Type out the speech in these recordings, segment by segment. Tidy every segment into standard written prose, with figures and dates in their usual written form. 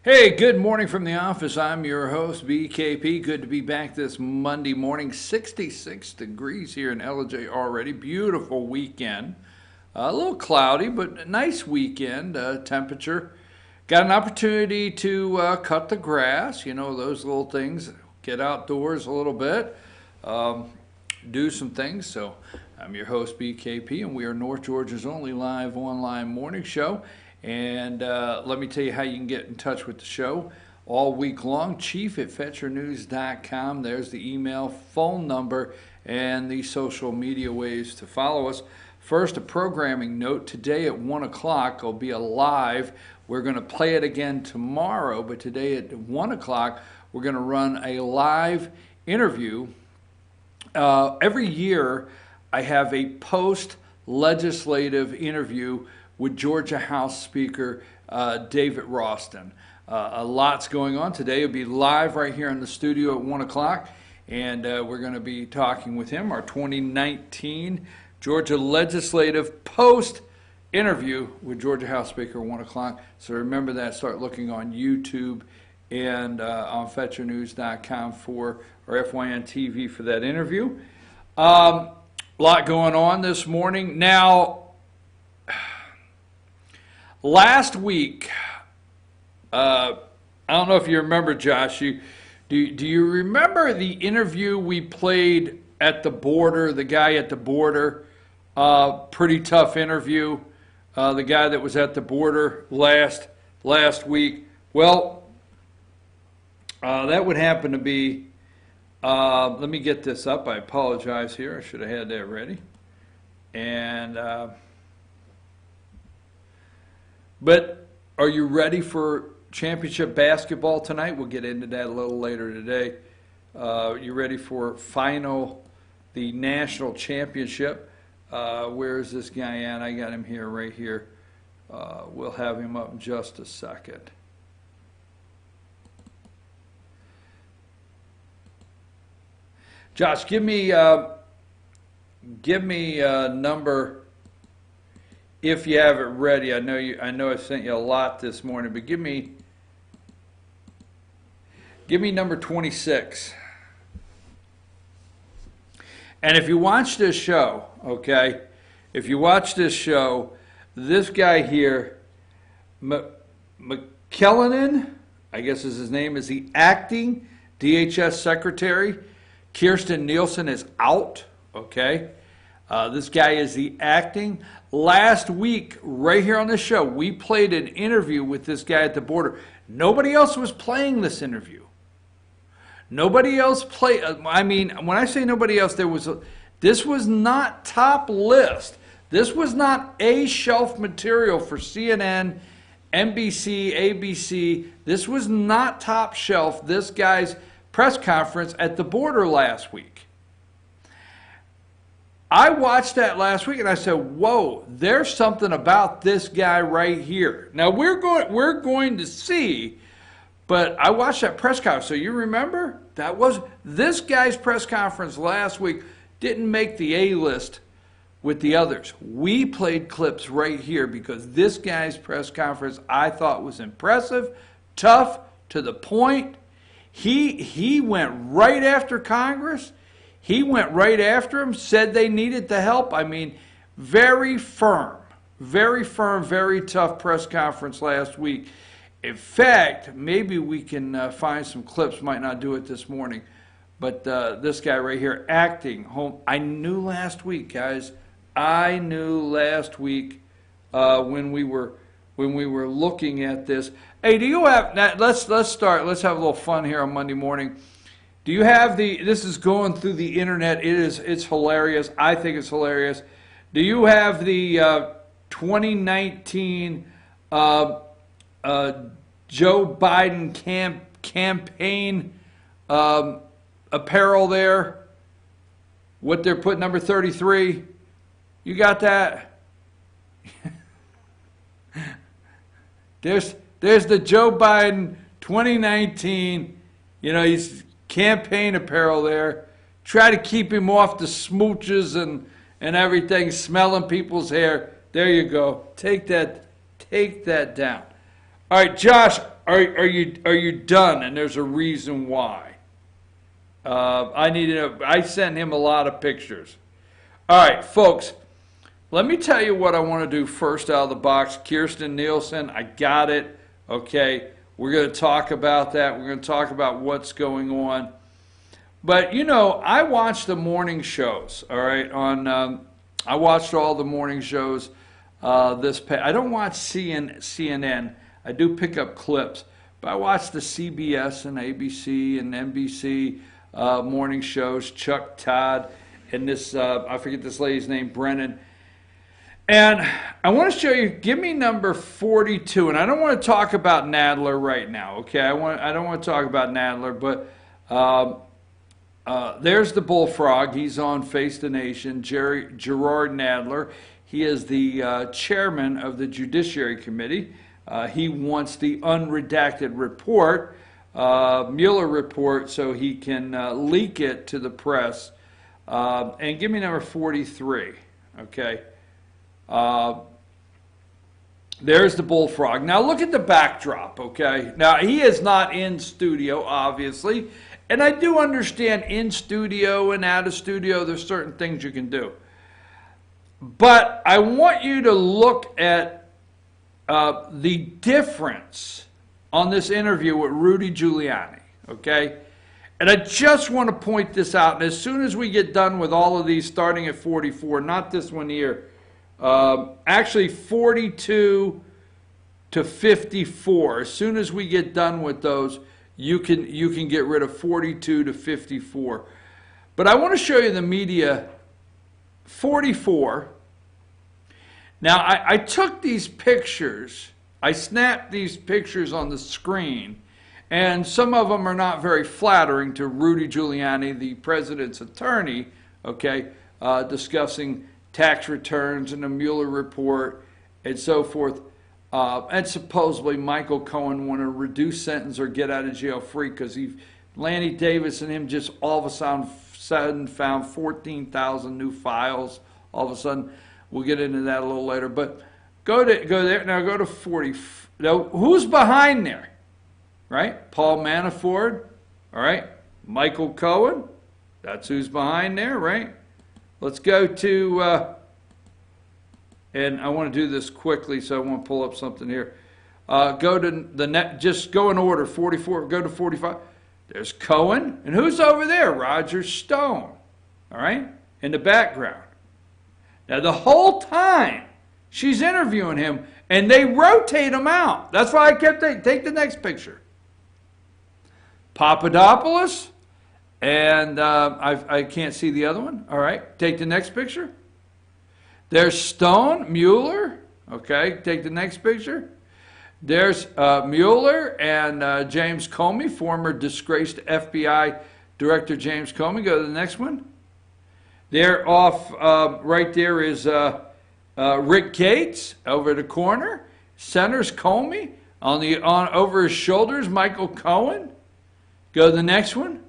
Hey, good morning from the office. I'm your host, BKP. Good to be back this Monday morning. 66 degrees here in LJ already. Beautiful weekend. A little cloudy, but a nice weekend temperature. Got an opportunity to cut the grass, those little things. Get outdoors a little bit, do some things. So I'm your host, BKP, and we are North Georgia's only live online morning show. And let me tell you how you can get in touch with the show all week long. chief@fetchernews.com. There's the email, phone number, and the social media ways to follow us. First, a programming note. Today at 1 o'clock, will be a live. We're going to play it again tomorrow, but today at 1 o'clock, we're going to run a live interview. Every year, I have a post-legislative interview with Georgia House Speaker David Ralston. A lot's going on today. It'll be live right here in the studio at 1 o'clock, and we're going to be talking with him, our 2019 Georgia Legislative Post interview with Georgia House Speaker at 1 o'clock. So remember that. Start looking on YouTube and on FetcherNews.com or FYN TV for that interview. A lot going on this morning. Now, last week, I don't know if you remember, Josh. Do you remember the interview we played at the border? The guy at the border, pretty tough interview. The guy that was at the border last week. Well, that would happen to be. Let me get this up. I apologize here. I should have had that ready. And. But are you ready for championship basketball tonight? We'll get into that a little later today. You ready for the national championship? Where is this guy at? I got him here, right here. We'll have him up in just a second. Josh, give me number. If you have it ready, I know I sent you a lot this morning, but give me number 26. And if you watch this show, okay, this guy here, McKellinan, I guess is his name, is the acting DHS secretary. Kirsten Nielsen is out, okay? This guy is the acting. Last week, right here on this show, we played an interview with this guy at the border. Nobody else was playing this interview. Nobody else played. I mean, when I say nobody else, this was not top list. This was not A-shelf material for CNN, NBC, ABC. This was not top shelf. This guy's press conference at the border last week. I watched that last week and I said, whoa, there's something about this guy right here. Now we're going to see, but I watched that press conference. So you remember this guy's press conference last week didn't make the A-list with the others. We played clips right here because this guy's press conference I thought was impressive, tough, to the point. He went right after Congress. He went right after him, said they needed the help. I mean, very firm, very tough press conference last week. In fact, maybe we can find some clips. Might not do it this morning. But this guy right here, acting home. I knew last week, guys. I knew last week when we were looking at this. Hey, do you have? Let's start. Let's have a little fun here on Monday morning. Do you have this is going through the internet. It's hilarious. I think it's hilarious. Do you have the 2019 Joe Biden campaign apparel there? What they're putting, number 33? You got that? There's the Joe Biden 2019, he's campaign apparel there. Try to keep him off the smooches and everything, smelling people's hair. There you go. Take that down. All right, Josh, are you done? And there's a reason why. I need to know. I sent him a lot of pictures. All right, folks. Let me tell you what I want to do first out of the box. Kirsten Nielsen, I got it. Okay, we're going to talk about that. We're going to talk about what's going on. But you know, I watch the morning shows. All right, I watched all the morning shows. I don't watch CNN. I do pick up clips, but I watch the CBS and ABC and NBC morning shows. Chuck Todd and this I forget this lady's name, Brennan. And I want to show you, give me number 42. And I don't want to talk about Nadler right now, okay? I don't want to talk about Nadler, but there's the bullfrog. He's on Face the Nation, Gerard Nadler. He is the chairman of the Judiciary Committee. He wants the unredacted report, Mueller report, so he can leak it to the press. And give me number 43, okay? There's the bullfrog. Now look at the backdrop, okay? Now he is not in studio, obviously, and I do understand in studio and out of studio there's certain things you can do. But I want you to look at the difference on this interview with Rudy Giuliani, okay? And I just want to point this out, and as soon as we get done with all of these starting at 44, not this one here, actually 42 to 54. As soon as we get done with those, you can get rid of 42 to 54. But I want to show you the media 44. Now I took these pictures. I snapped these pictures on the screen, and some of them are not very flattering to Rudy Giuliani, the president's attorney, okay, discussing tax returns and the Mueller report and so forth. And supposedly Michael Cohen want to reduce sentence or get out of jail free because Lanny Davis and him just all of a sudden found 14,000 new files. All of a sudden, we'll get into that a little later. But go there now. Go to 40. Now, who's behind there? Right, Paul Manafort. All right, Michael Cohen. That's who's behind there, right? Let's go to, and I want to do this quickly, so I want to pull up something here. Go to the net, just go in order, 44, go to 45. There's Cohen, and who's over there? Roger Stone, all right, in the background. Now, the whole time, she's interviewing him, and they rotate him out. That's why I kept take the next picture. Papadopoulos. And I can't see the other one. All right, take the next picture. There's Stone, Mueller. Okay, take the next picture. There's Mueller and James Comey, former disgraced FBI Director James Comey. Go to the next one. They're off, right there is Rick Gates over the corner. Center's Comey. Over his shoulders, Michael Cohen. Go to the next one.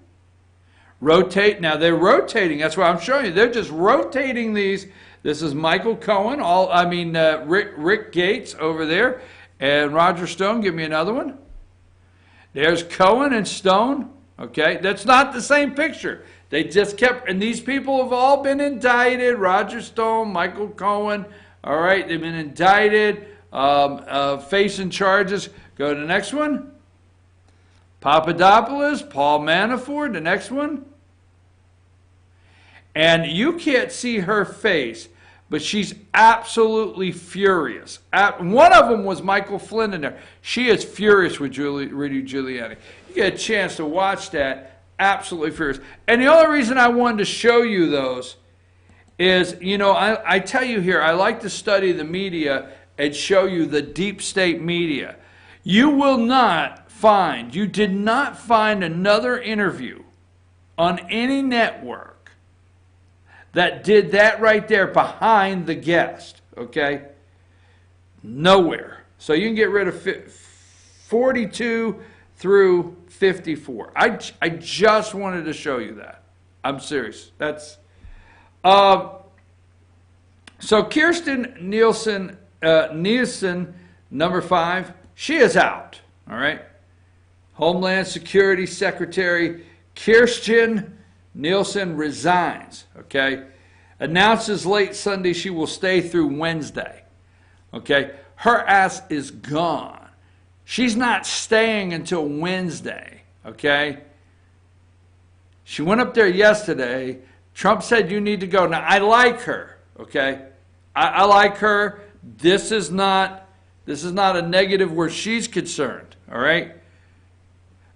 Rotate. Now they're rotating. That's what I'm showing you. They're just rotating these. This is Michael Cohen. Rick Gates over there, and Roger Stone. Give me another one. There's Cohen and Stone. Okay, that's not the same picture. They just kept, and these people have all been indicted. Roger Stone, Michael Cohen. All right, they've been indicted, facing charges. Go to the next one. Papadopoulos, Paul Manafort, the next one. And you can't see her face, but she's absolutely furious. One of them was Michael Flynn in there. She is furious with Rudy Giuliani. You get a chance to watch that, absolutely furious. And the only reason I wanted to show you those is, you know, I tell you here, I like to study the media and show you the deep state media. You will not find, you did not find another interview on any network that did that right there behind the guest, okay? Nowhere. So you can get rid of 42 through 54. I just wanted to show you that. I'm serious. That's so Kirsten Nielsen, number 5, she is out. all right? Homeland Security Secretary Kirstjen Nielsen resigns, okay? Announces late Sunday she will stay through Wednesday, okay? Her ass is gone. She's not staying until Wednesday, okay? She went up there yesterday. Trump said you need to go. Now, I like her, okay? I like her. This is not a negative where she's concerned, all right?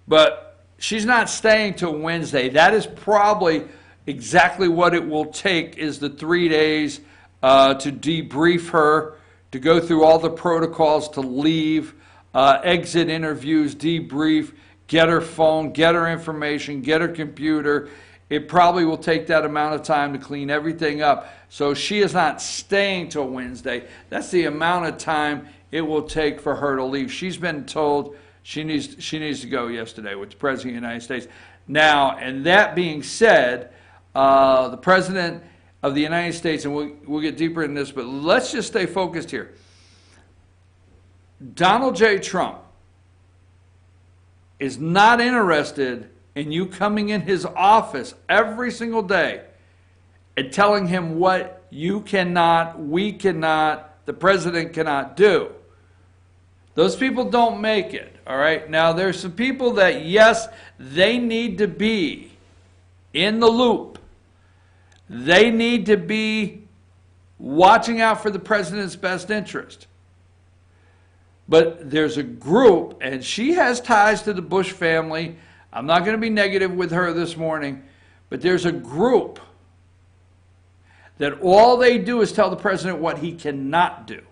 But she's not staying till Wednesday. That is probably exactly what it will take, is the 3 days to debrief her, to go through all the protocols to leave, exit interviews, debrief, get her phone, get her information, get her computer. It probably will take that amount of time to clean everything up. So she is not staying till Wednesday. That's the amount of time it will take for her to leave. She's been told she needs to go yesterday with the President of the United States. Now, and that being said, the President of the United States, and we'll get deeper in this, but let's just stay focused here. Donald J. Trump is not interested in you coming in his office every single day and telling him what you cannot, we cannot, the president cannot do. Those people don't make it, all right? Now, there's some people that, yes, they need to be in the loop. They need to be watching out for the president's best interest. But there's a group, and she has ties to the Bush family. I'm not going to be negative with her this morning, but there's a group that all they do is tell the president what he cannot do,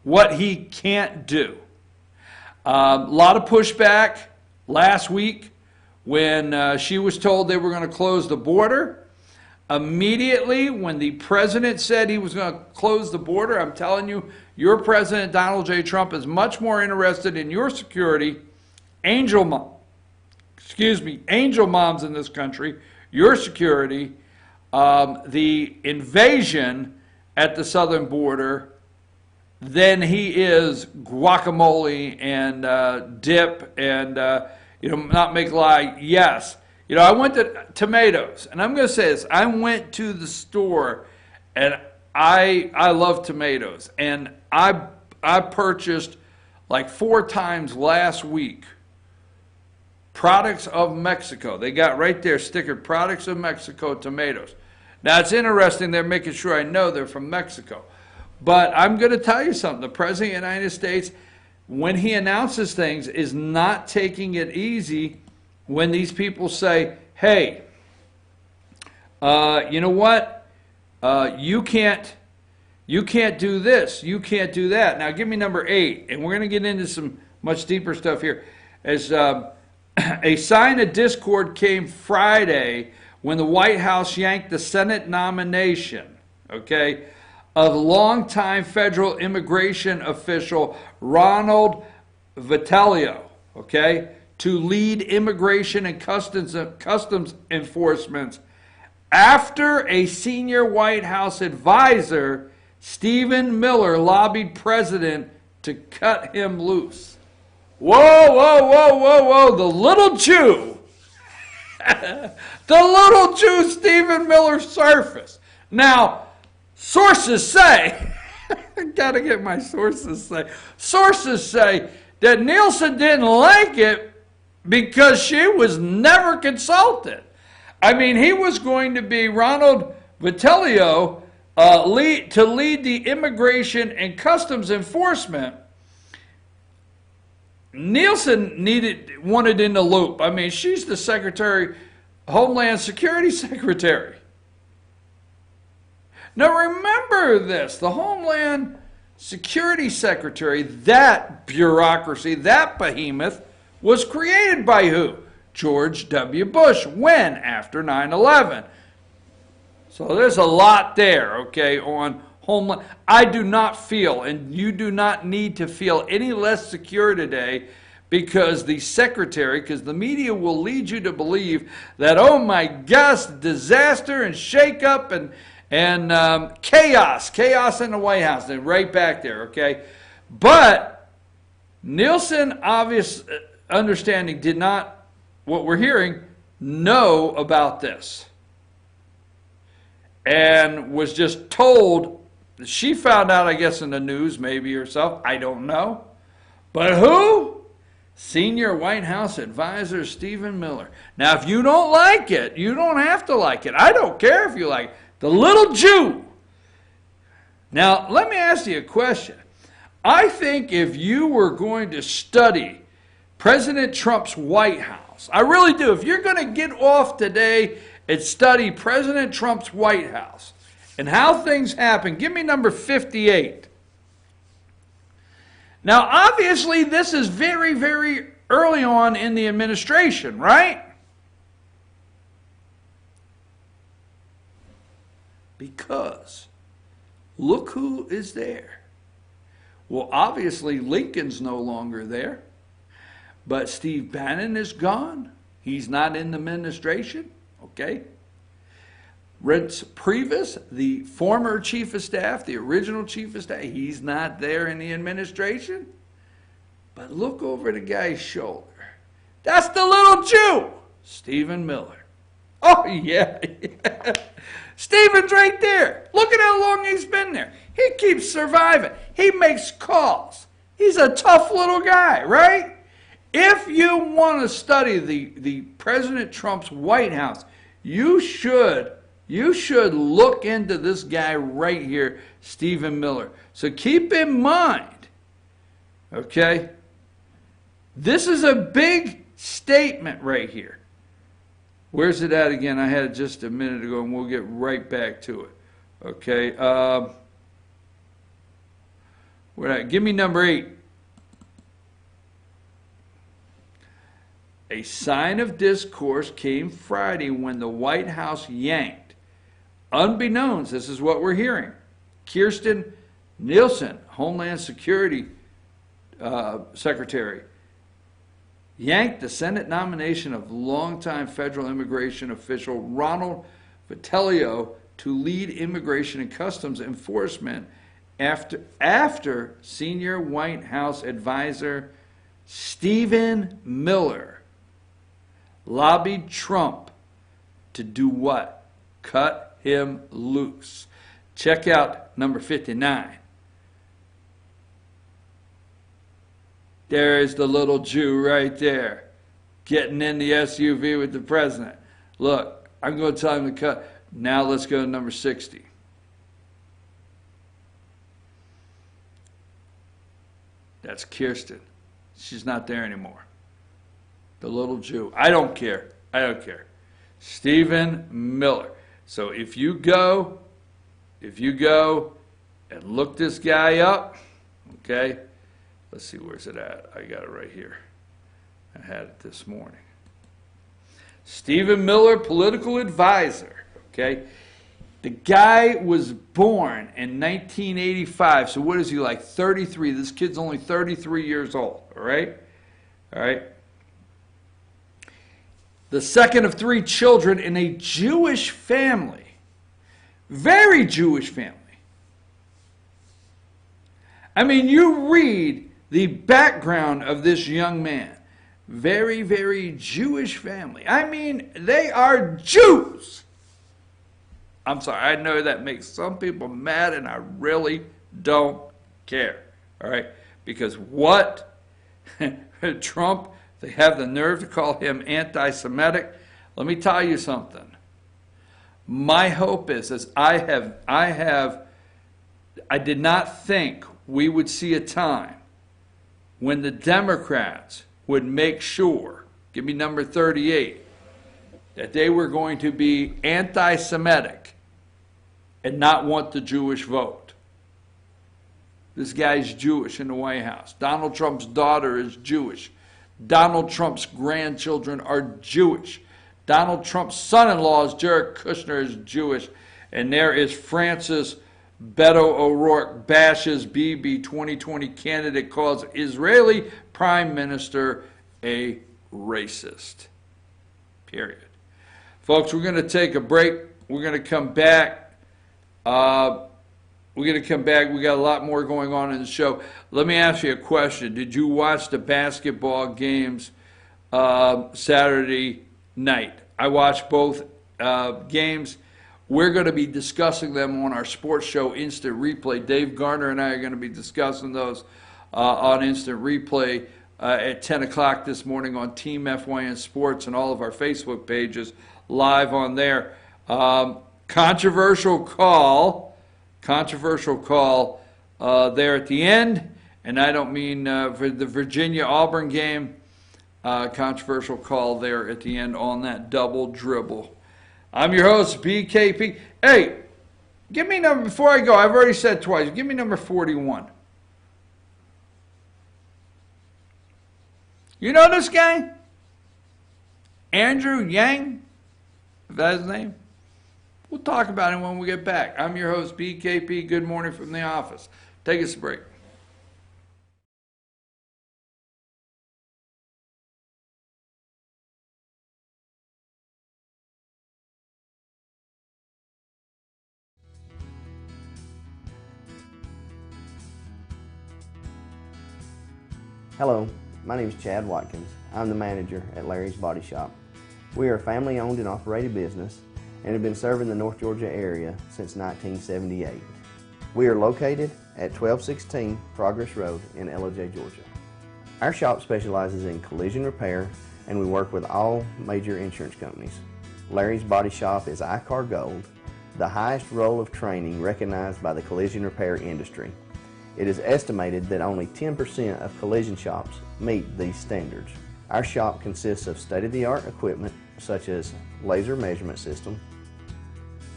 what he can't do. A lot of pushback last week when she was told they were going to close the border. Immediately when the president said he was going to close the border, I'm telling you, your president, Donald J. Trump, is much more interested in your security, angel moms in this country, your security, the invasion at the southern border, than he is guacamole and dip and, not make a lie, yes. I went to tomatoes, and I'm going to say this. I went to the store, and I love tomatoes, and I purchased like 4 times last week products of Mexico. They got right there stickered, products of Mexico tomatoes. Now, it's interesting. They're making sure I know they're from Mexico. But I'm going to tell you something. The President of the United States, when he announces things, is not taking it easy when these people say, hey, you know what? You can't do this. You can't do that. Now, give me number 8. And we're going to get into some much deeper stuff here. As a sign of discord came Friday when the White House yanked the Senate nomination, okay, of longtime federal immigration official Ronald Vitello, okay, to lead immigration and customs enforcement after a senior White House advisor, Stephen Miller, lobbied president to cut him loose. Whoa, whoa, whoa, whoa, whoa, the little Jew, the little Jew Stephen Miller surfaced. Now, sources say, I gotta get my sources say that Nielsen didn't like it because she was never consulted. I mean, he was going to be Ronald Vitello to lead the immigration and customs enforcement. Nielsen wanted in the loop. I mean, she's the Secretary, Homeland Security Secretary. Now remember this, the Homeland Security Secretary, that bureaucracy, that behemoth, was created by who? George W. Bush. When? After 9/11. So there's a lot there, okay, on Homeland. I do not feel, and you do not need to feel any less secure today because the secretary, because the media will lead you to believe that, oh my gosh, disaster and shakeup and chaos in the White House. They're right back there, okay? But Nielsen, obvious understanding, did not, what we're hearing, know about this. And was just told, she found out, I guess, in the news, maybe herself, I don't know. But who? Senior White House advisor Stephen Miller. Now, if you don't like it, you don't have to like it. I don't care if you like it. The little Jew. Now, let me ask you a question. I think if you were going to study President Trump's White House, I really do. If you're going to get off today and study President Trump's White House and how things happen, give me number 58. Now, obviously, this is very, very early on in the administration, right? Because look who is there. Well, obviously, Lincoln's no longer there. But Steve Bannon is gone. He's not in the administration, okay? Reince Priebus, the former chief of staff, the original chief of staff, he's not there in the administration. But look over the guy's shoulder. That's the little Jew, Stephen Miller. Oh, yeah. Stephen's right there. Look at how long he's been there. He keeps surviving. He makes calls. He's a tough little guy, right? If you want to study the President Trump's White House, you should look into this guy right here, Stephen Miller. So keep in mind, okay, this is a big statement right here. Where's it at again? I had it just a minute ago, and we'll get right back to it. Okay. Give me number 8. A sign of discourse came Friday when the White House yanked, unbeknownst, this is what we're hearing, Kirstjen Nielsen, Homeland Security Secretary, yanked the Senate nomination of longtime federal immigration official Ronald Vitello to lead Immigration and Customs Enforcement after senior White House advisor Stephen Miller lobbied Trump to do what? Cut him loose. Check out number 59. There is the little Jew right there, getting in the SUV with the president. Look, I'm going to tell him to cut. Now let's go to number 60. That's Kirsten. She's not there anymore. The little Jew. I don't care. I don't care. Stephen Miller. So if you go and look this guy up, okay, let's see, where's it at? I got it right here. I had it this morning. Stephen Miller, political advisor, okay? The guy was born in 1985, so what is he, like 33? This kid's only 33 years old, all right? All right? The second of 3 children in a Jewish family. Very Jewish family. I mean, you read the background of this young man. Very, very Jewish family. I mean, they are Jews. I'm sorry, I know that makes some people mad, and I really don't care. All right? Because what? Trump, they have the nerve to call him anti-Semitic. Let me tell you something. My hope is, I did not think we would see a time when the Democrats would make sure, give me number 38, that they were going to be anti-Semitic and not want the Jewish vote. This guy's Jewish in the White House. Donald Trump's daughter is Jewish. Donald Trump's grandchildren are Jewish. Donald Trump's son-in-law, Jared Kushner, is Jewish. And there is Francis Beto O'Rourke, bashes Bibi 2020 candidate, calls Israeli prime minister a racist. Period. Folks, we're going to take a break. We're going to come back. We're We're going to come back. We got a lot more going on in the show. Let me ask you a question. Did you watch the basketball games Saturday night? I watched both games. We're going to be discussing them on our sports show, Instant Replay. Dave Garner and I are going to be discussing those on Instant Replay at 10 o'clock this morning on Team FYN Sports and all of our Facebook pages live on there. Controversial call there at the end, and I don't mean for the Virginia-Auburn game. Controversial call there at the end on that double dribble. I'm your host, BKP. Hey, give me number, before I go, I've already said twice, give me number 41. You know this guy? Andrew Yang? Is that his name? We'll talk about him when we get back. I'm your host, BKP. Good morning from the office. Take us a break. Hello, my name is Chad Watkins. I'm the manager at Larry's Body Shop. We are a family-owned and operated business and have been serving the North Georgia area since 1978. We are located at 1216 Progress Road in LJ, Georgia. Our shop specializes in collision repair and we work with all major insurance companies. Larry's Body Shop is ICAR Gold, the highest role of training recognized by the collision repair industry. It is estimated that only 10% of collision shops meet these standards. Our shop consists of state-of-the-art equipment such as laser measurement system,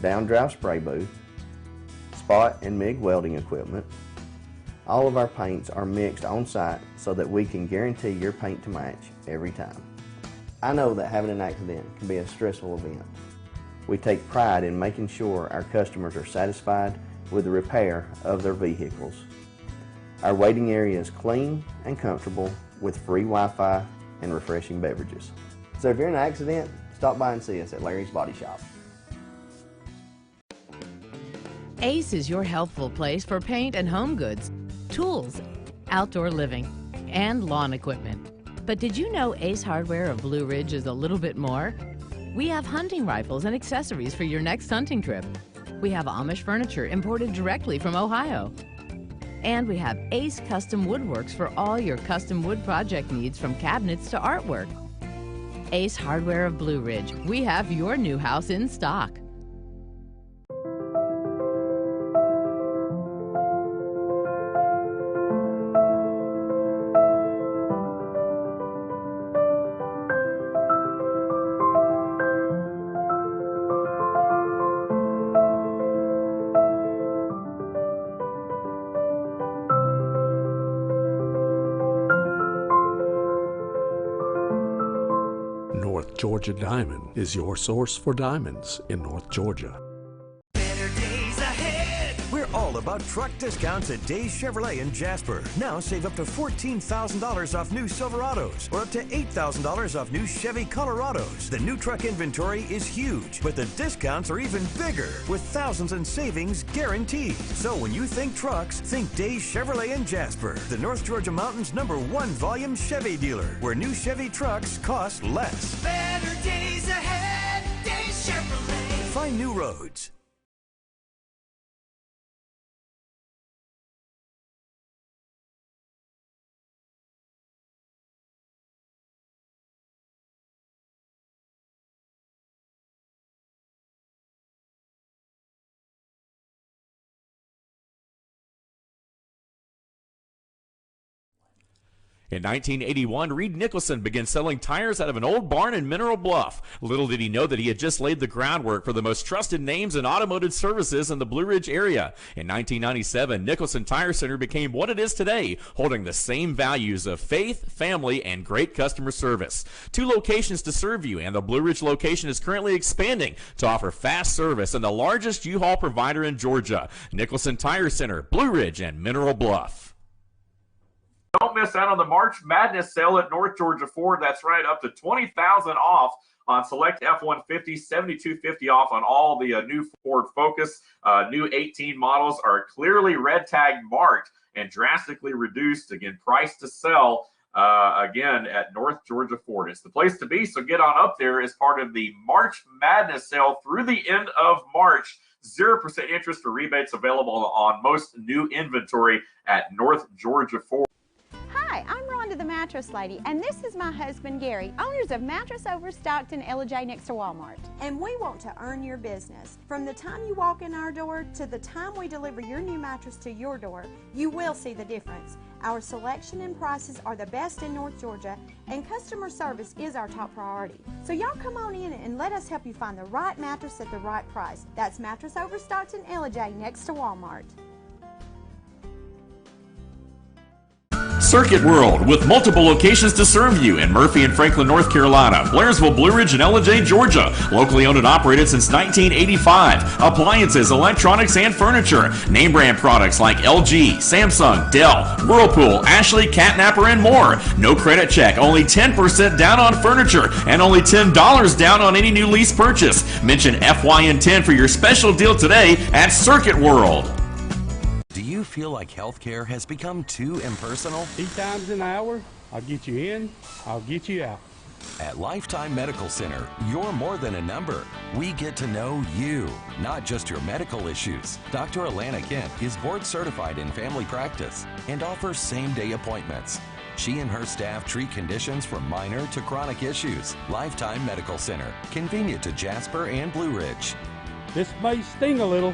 down-drive spray booth, spot and MIG welding equipment. All of our paints are mixed on-site so that we can guarantee your paint to match every time. I know that having an accident can be a stressful event. We take pride in making sure our customers are satisfied with the repair of their vehicles. Our waiting area is clean and comfortable with free Wi-Fi and refreshing beverages. So if you're in an accident, stop by and see us at Larry's Body Shop. Ace is your healthful place for paint and home goods, tools, outdoor living, and lawn equipment. But did you know Ace Hardware of Blue Ridge is a little bit more? We have hunting rifles and accessories for your next hunting trip. We have Amish furniture imported directly from Ohio. And we have Ace Custom Woodworks for all your custom wood project needs, from cabinets to artwork. Ace Hardware of Blue Ridge. We have your new house in stock. North Georgia Diamond is your source for diamonds in North Georgia. Better days ahead. We're all about truck discounts at Days Chevrolet in Jasper. Now save up to $14,000 off new Silverados or up to $8,000 off new Chevy Colorados. The new truck inventory is huge, but the discounts are even bigger, with thousands in savings guaranteed. So when you think trucks, think Days Chevrolet in Jasper, the North Georgia Mountain's #1 volume Chevy dealer, where new Chevy trucks cost less. Better days ahead, Days Chevrolet. Find new roads. In 1981, Reed Nicholson began selling tires out of an old barn in Mineral Bluff. Little did he know that he had just laid the groundwork for the most trusted names in automotive services in the Blue Ridge area. In 1997, Nicholson Tire Center became what it is today, holding the same values of faith, family, and great customer service. 2 locations to serve you, and the Blue Ridge location is currently expanding to offer fast service and the largest U-Haul provider in Georgia. Nicholson Tire Center, Blue Ridge, and Mineral Bluff. don't miss out on the March Madness sale at North Georgia Ford. That's right, up to $20,000 off on select F-150, $7,250 off on all the new Ford Focus. New 18 models are clearly red tag marked and drastically reduced. Again, price to sell. Again, at North Georgia Ford. It's the place to be, so get on up there as part of the March Madness sale through the end of March. 0% interest or rebates available on most new inventory at North Georgia Ford. Hi, I'm Rhonda the Mattress Lady, and this is my husband Gary, owners of Mattress Overstocked in J next to Walmart. And we want to earn your business. From the time you walk in our door to the time we deliver your new mattress to your door, you will see the difference. Our selection and prices are the best in North Georgia, and customer service is our top priority. So y'all come on in and let us help you find the right mattress at the right price. That's Mattress Overstocked in J next to Walmart. Circuit World, with multiple locations to serve you in Murphy and Franklin, North Carolina, Blairsville, Blue Ridge, and Ellijay, Georgia. Locally owned and operated since 1985. Appliances, electronics, and furniture. Name brand products like LG, Samsung, Dell, Whirlpool, Ashley, Catnapper, and more. No credit check, only 10% down on furniture, and only $10 down on any new lease purchase. Mention FYN10 for your special deal today at Circuit World. Do you feel like healthcare has become too impersonal? 8 times an hour, I'll get you in, I'll get you out. At Lifetime Medical Center, you're more than a number. We get to know you, not just your medical issues. Dr. Alana Kent is board certified in family practice and offers same-day appointments. She and her staff treat conditions from minor to chronic issues. Lifetime Medical Center, convenient to Jasper and Blue Ridge. This may sting a little.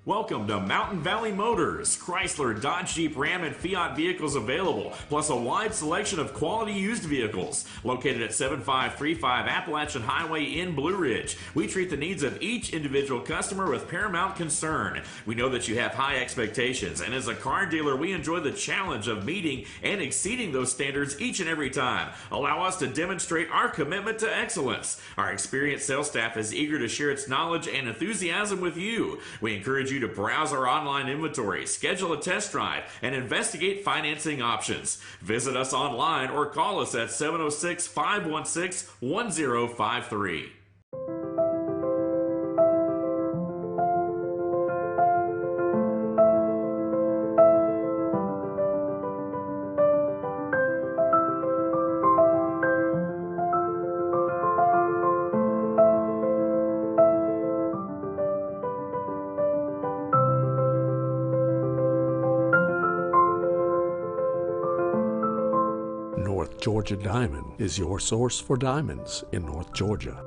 Welcome to Mountain Valley Motors. Chrysler, Dodge, Jeep, Ram, and Fiat vehicles available, plus a wide selection of quality used vehicles. Located at 7535 Appalachian Highway in Blue Ridge, we treat the needs of each individual customer with paramount concern. We know that you have high expectations, and as a car dealer, we enjoy the challenge of meeting and exceeding those standards each and every time. Allow us to demonstrate our commitment to excellence. Our experienced sales staff is eager to share its knowledge and enthusiasm with you. We encourage you to browse our online inventory, schedule a test drive, and investigate financing options. Visit us online or call us at 706-516-1053. North Georgia Diamond is your source for diamonds in North Georgia.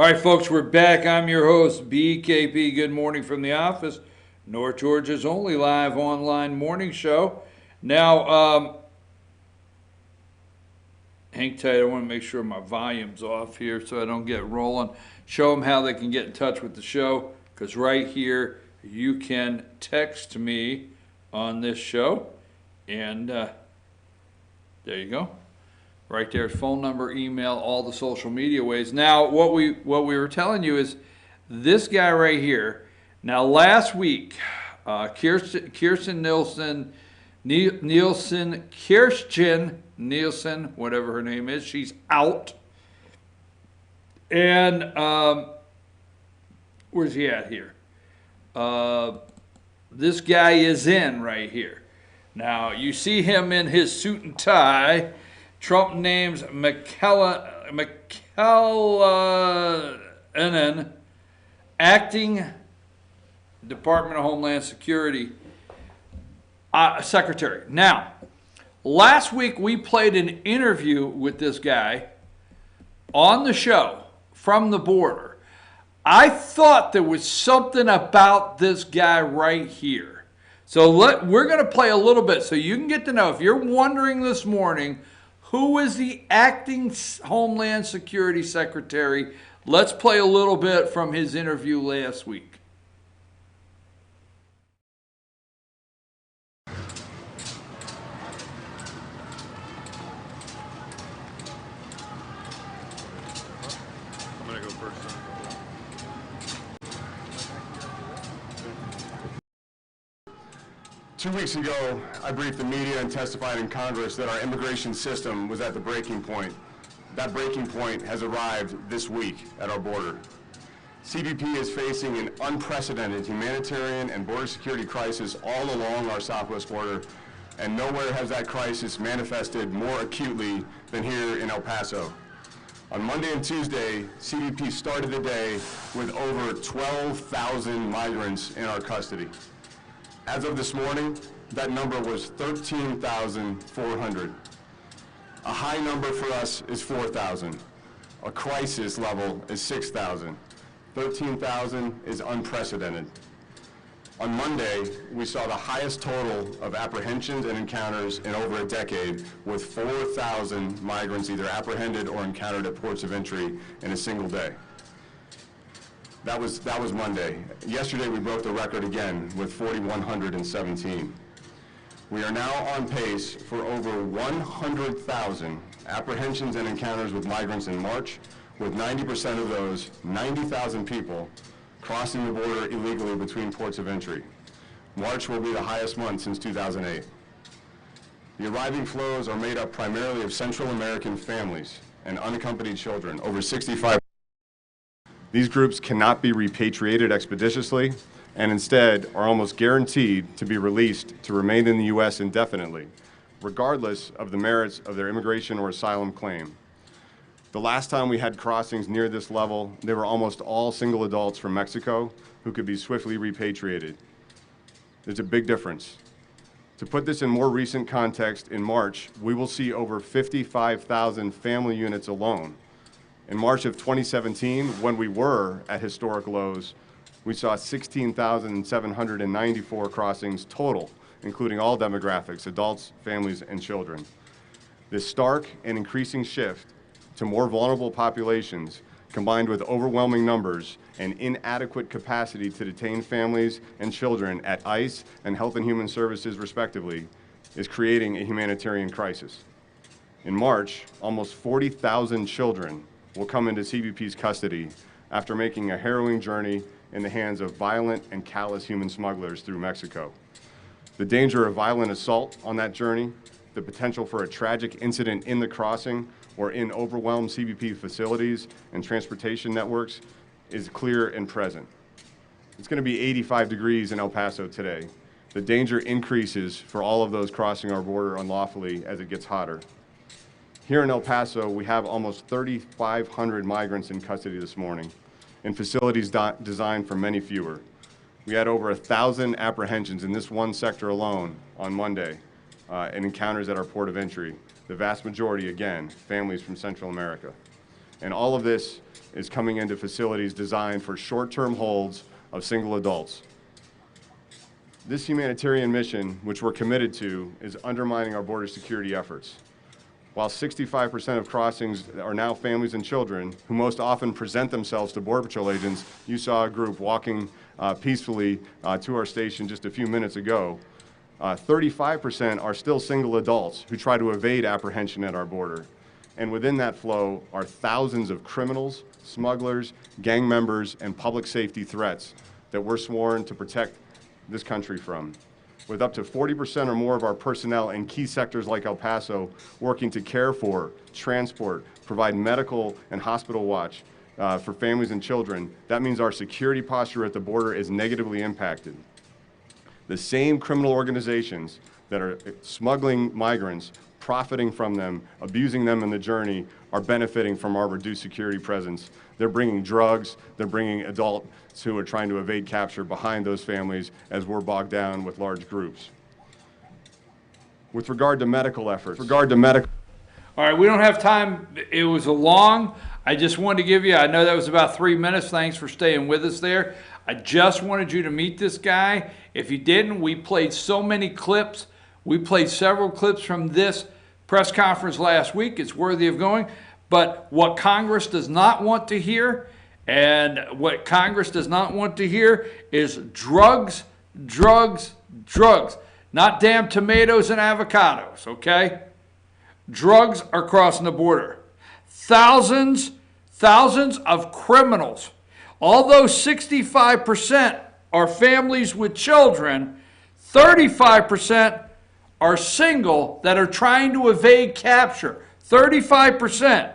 All right, folks, we're back. I'm your host, BKP. Good morning from the office. North Georgia's only live online morning show. Now, hang tight. I want to make sure my volume's off here so I don't get rolling. Show them how they can get in touch with the show, because right here you can text me on this show. And there you go. Right there, phone number, email, all the social media ways. Now, what we were telling you is this guy right here. Now, last week, Kirsten Nielsen, whatever her name is, she's out. And where's he at here? This guy is in right here. Now, you see him in his suit and tie. Trump names McKellan, acting Department of Homeland Security secretary. Now, last week we played an interview with this guy on the show from the border. I thought there was something about this guy right here. So we're going to play a little bit so you can get to know. If you're wondering this morning, who is the acting Homeland Security Secretary? Let's play a little bit from his interview last week. I'm going to go first. 2 weeks ago, I briefed the media and testified in Congress that our immigration system was at the breaking point. That breaking point has arrived this week at our border. CBP is facing an unprecedented humanitarian and border security crisis all along our southwest border, and nowhere has that crisis manifested more acutely than here in El Paso. On Monday and Tuesday, CBP started the day with over 12,000 migrants in our custody. As of this morning, that number was 13,400. A high number for us is 4,000. A crisis level is 6,000. 13,000 is unprecedented. On Monday, we saw the highest total of apprehensions and encounters in over a decade, with 4,000 migrants either apprehended or encountered at ports of entry in a single day. That was Monday. Yesterday, we broke the record again with 4,117. We are now on pace for over 100,000 apprehensions and encounters with migrants in March, with 90% of those, 90,000 people, crossing the border illegally between ports of entry. March will be the highest month since 2008. The arriving flows are made up primarily of Central American families and unaccompanied children, over 65. These groups cannot be repatriated expeditiously and instead are almost guaranteed to be released to remain in the U.S. indefinitely, regardless of the merits of their immigration or asylum claim. The last time we had crossings near this level, they were almost all single adults from Mexico who could be swiftly repatriated. There's a big difference. To put this in more recent context, in March, we will see over 55,000 family units alone. In March of 2017, when we were at historic lows, we saw 16,794 crossings total, including all demographics, adults, families, and children. This stark and increasing shift to more vulnerable populations, combined with overwhelming numbers and inadequate capacity to detain families and children at ICE and Health and Human Services, respectively, is creating a humanitarian crisis. In March, almost 40,000 children will come into CBP's custody after making a harrowing journey in the hands of violent and callous human smugglers through Mexico. The danger of violent assault on that journey, the potential for a tragic incident in the crossing or in overwhelmed CBP facilities and transportation networks is clear and present. It's going to be 85 degrees in El Paso today. The danger increases for all of those crossing our border unlawfully as it gets hotter. Here in El Paso, we have almost 3,500 migrants in custody this morning in facilities designed for many fewer. We had over 1,000 apprehensions in this one sector alone on Monday and encounters at our port of entry. The vast majority, again, families from Central America. And all of this is coming into facilities designed for short-term holds of single adults. This humanitarian mission, which we're committed to, is undermining our border security efforts. While 65% of crossings are now families and children, who most often present themselves to Border Patrol agents, you saw a group walking peacefully to our station just a few minutes ago. 35% are still single adults who try to evade apprehension at our border. And within that flow are thousands of criminals, smugglers, gang members, and public safety threats that we're sworn to protect this country from. With up to 40% or more of our personnel in key sectors like El Paso working to care for, transport, provide medical and hospital watch for families and children, that means our security posture at the border is negatively impacted. The same criminal organizations that are smuggling migrants, profiting from them, abusing them in the journey, are benefiting from our reduced security presence. They're bringing drugs, they're bringing adults who are trying to evade capture behind those families as we're bogged down with large groups. With regard to medical efforts, all right, we don't have time. It was a long, I just wanted to give you, I know that was about 3 minutes. Thanks for staying with us there. I just wanted you to meet this guy. If you didn't, we played so many clips. We played several clips from this press conference last week. It's worthy of going. But what Congress does not want to hear, and what Congress does not want to hear, is drugs, drugs, drugs. Not damn tomatoes and avocados, okay? Drugs are crossing the border. Thousands of criminals. Although 65% are families with children, 35% are single that are trying to evade capture. 35%.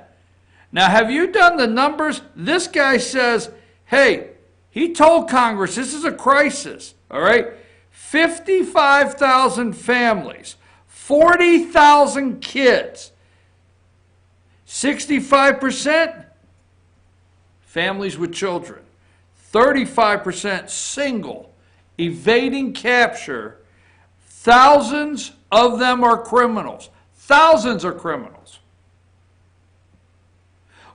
Now, have you done the numbers? This guy says, hey, he told Congress this is a crisis, all right? 55,000 families, 40,000 kids, 65% families with children, 35% single, evading capture. Thousands of them are criminals. Thousands are criminals.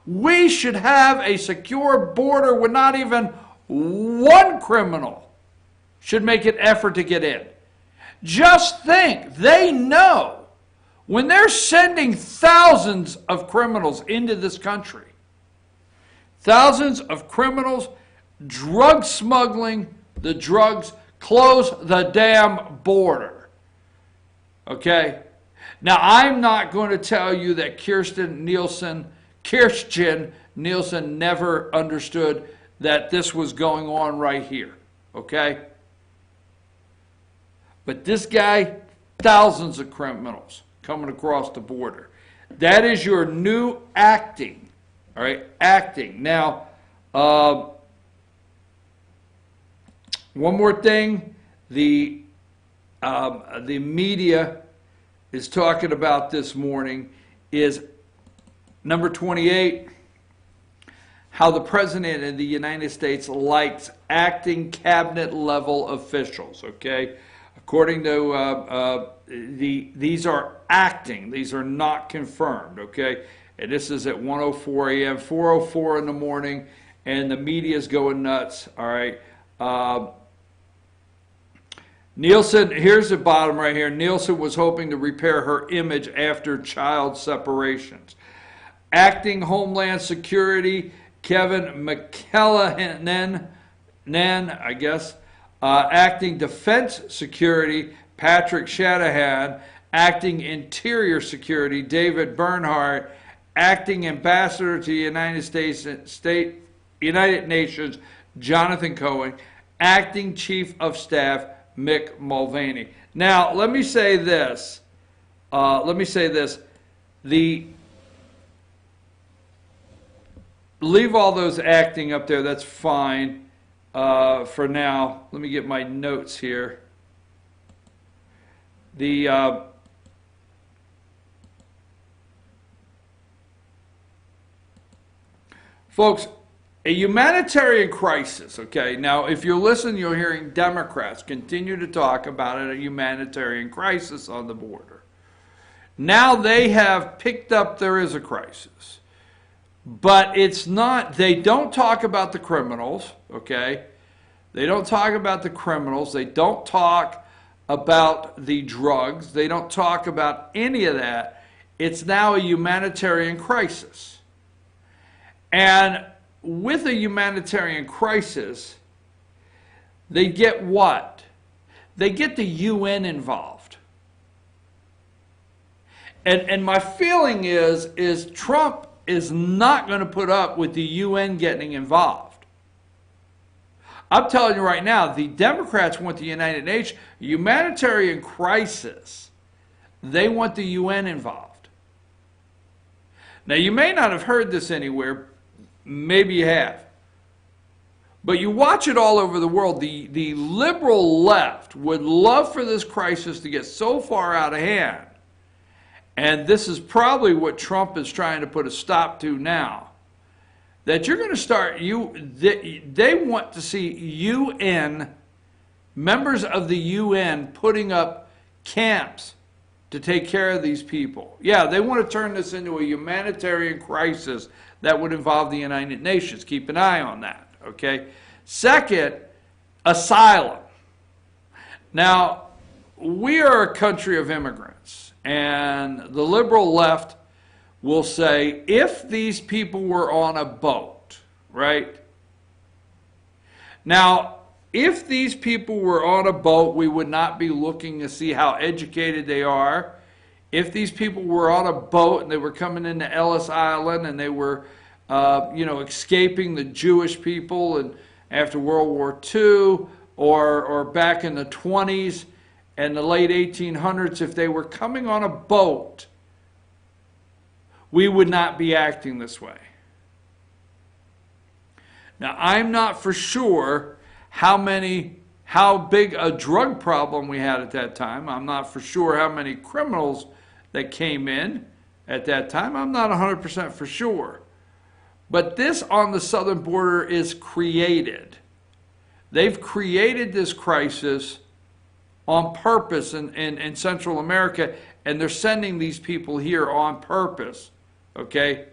We should have a secure border where not even one criminal should make an effort to get in. Just think, they know when they're sending thousands of criminals into this country, thousands of criminals, drug smuggling, the drugs, close the damn border. Okay? Now, I'm not going to tell you that Kirstjen Nielsen never understood that this was going on right here. Okay? But this guy, thousands of criminals coming across the border. That is your new acting. All right? Acting. Now, one more thing. The media is talking about this morning is number 28, how the President of the United States likes acting cabinet level officials, okay? According to these are acting, these are not confirmed, okay? And this is at 1:04 a.m., 4:04 in the morning, and the media is going nuts, all right? Nielsen, here's the bottom right here. Nielsen was hoping to repair her image after child separations. Acting Homeland Security, Kevin McKellan, I guess. Acting Defense Security, Patrick Shanahan. Acting Interior Security, David Bernhardt. Acting Ambassador to the United Nations, Jonathan Cohen. Acting Chief of Staff, Mick Mulvaney. Now, let me say this. Leave all those acting up there. That's fine for now. Let me get my notes here. Folks, a humanitarian crisis, okay? Now, if you're listening, you're hearing Democrats continue to talk about it, a humanitarian crisis on the border. Now they have picked up there is a crisis. But it's not, they don't talk about the criminals, okay? They don't talk about the criminals. They don't talk about the drugs. They don't talk about any of that. It's now a humanitarian crisis. And with a humanitarian crisis, they get what? They get the UN involved. And my feeling is Trump is not going to put up with the UN getting involved. I'm telling you right now, the Democrats want the United Nations, humanitarian crisis, they want the UN involved. Now, you may not have heard this anywhere, maybe you have. But you watch it all over the world. The liberal left would love for this crisis to get so far out of hand. And this is probably what Trump is trying to put a stop to now. That you're going to start, they want to see UN, members of the UN putting up camps to take care of these people. Yeah, they want to turn this into a humanitarian crisis that would involve the United Nations. Keep an eye on that, okay? Second, asylum. Now, we are a country of immigrants, and the liberal left will say, if these people were on a boat, right? Now, if these people were on a boat, we would not be looking to see how educated they are. If these people were on a boat and they were coming into Ellis Island and they were, escaping the Jewish people and after World War II or back in the 20s and the late 1800s, if they were coming on a boat, we would not be acting this way. Now, I'm not for sure how big a drug problem we had at that time. I'm not for sure how many criminals that came in at that time. I'm not 100% for sure. But this on the southern border is created. They've created this crisis on purpose in Central America, and they're sending these people here on purpose. Okay?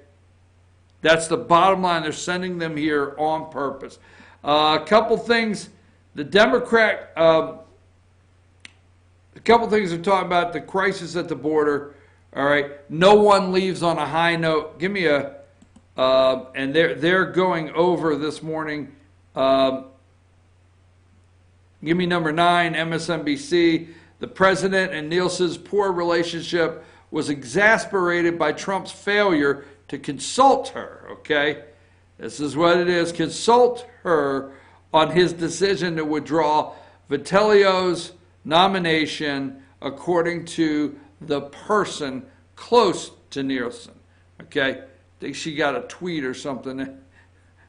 That's the bottom line. They're sending them here on purpose. A couple things. The Democrat, a couple things they're talking about, the crisis at the border. All right. No one leaves on a high note. Give me a, and they're going over this morning. Give me number 9, MSNBC. The president and Nielsen's poor relationship was exasperated by Trump's failure to consult her, okay? This is what it is. Consult her on his decision to withdraw Vitellio's nomination according to the person close to Nielsen, okay? I think she got a tweet or something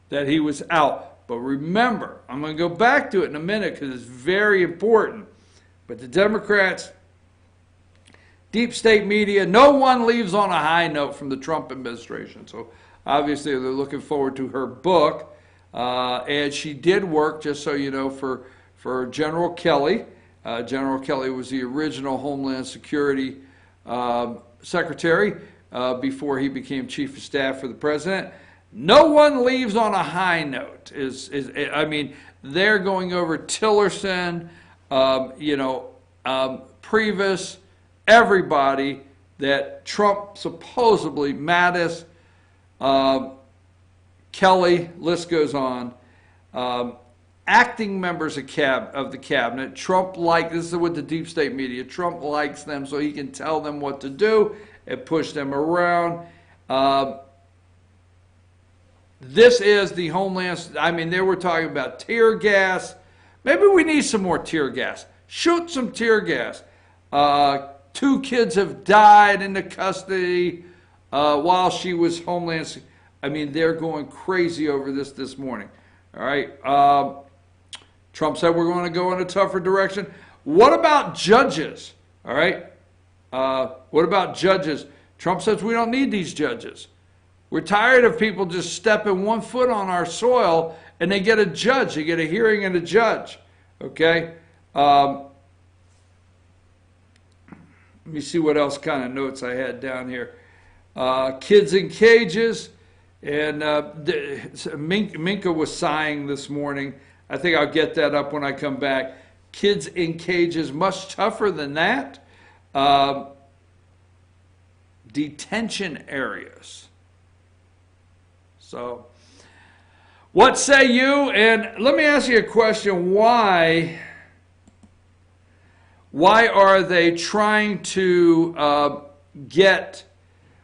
that he was out. But remember, I'm going to go back to it in a minute because it's very important. But the Democrats, deep state media, no one leaves on a high note from the Trump administration. So obviously they're looking forward to her book. And she did work, just so you know, for General Kelly. General Kelly was the original Homeland Security Secretary before he became Chief of Staff for the President. No one leaves on a high note. They're going over Tillerson, Previs, everybody that Trump supposedly, Mattis, Kelly, list goes on, acting members of the cabinet. Trump this is with the deep state media, Trump likes them so he can tell them what to do and push them around. This is the Homeland, they were talking about tear gas. Maybe we need some more tear gas. Shoot some tear gas. 2 kids have died in the custody while she was Homeland. They're going crazy over this morning. All right. Trump said we're going to go in a tougher direction. What about judges? All right. What about judges? Trump says we don't need these judges. We're tired of people just stepping 1 foot on our soil and they get a judge. They get a hearing and a judge. Okay? Let me see what else kind of notes I had down here. Kids in cages. And Minka was sighing this morning. I think I'll get that up when I come back. Kids in cages, much tougher than that. Detention areas. So, what say you? And let me ask you a question. Why are they trying to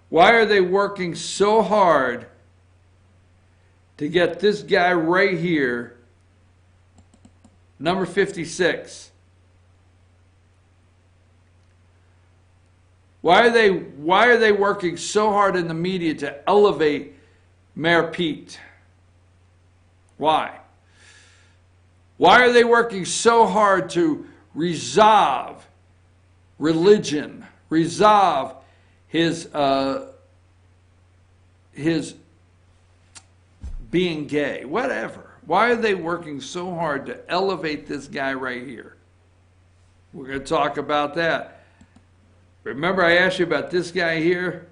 why are they working so hard to get this guy right here, number 56? Why are they working so hard in the media to elevate Mayor Pete? Why? Why are they working so hard to resolve religion, resolve his being gay, whatever? Why are they working so hard to elevate this guy right here? We're going to talk about that. Remember I asked you about this guy here,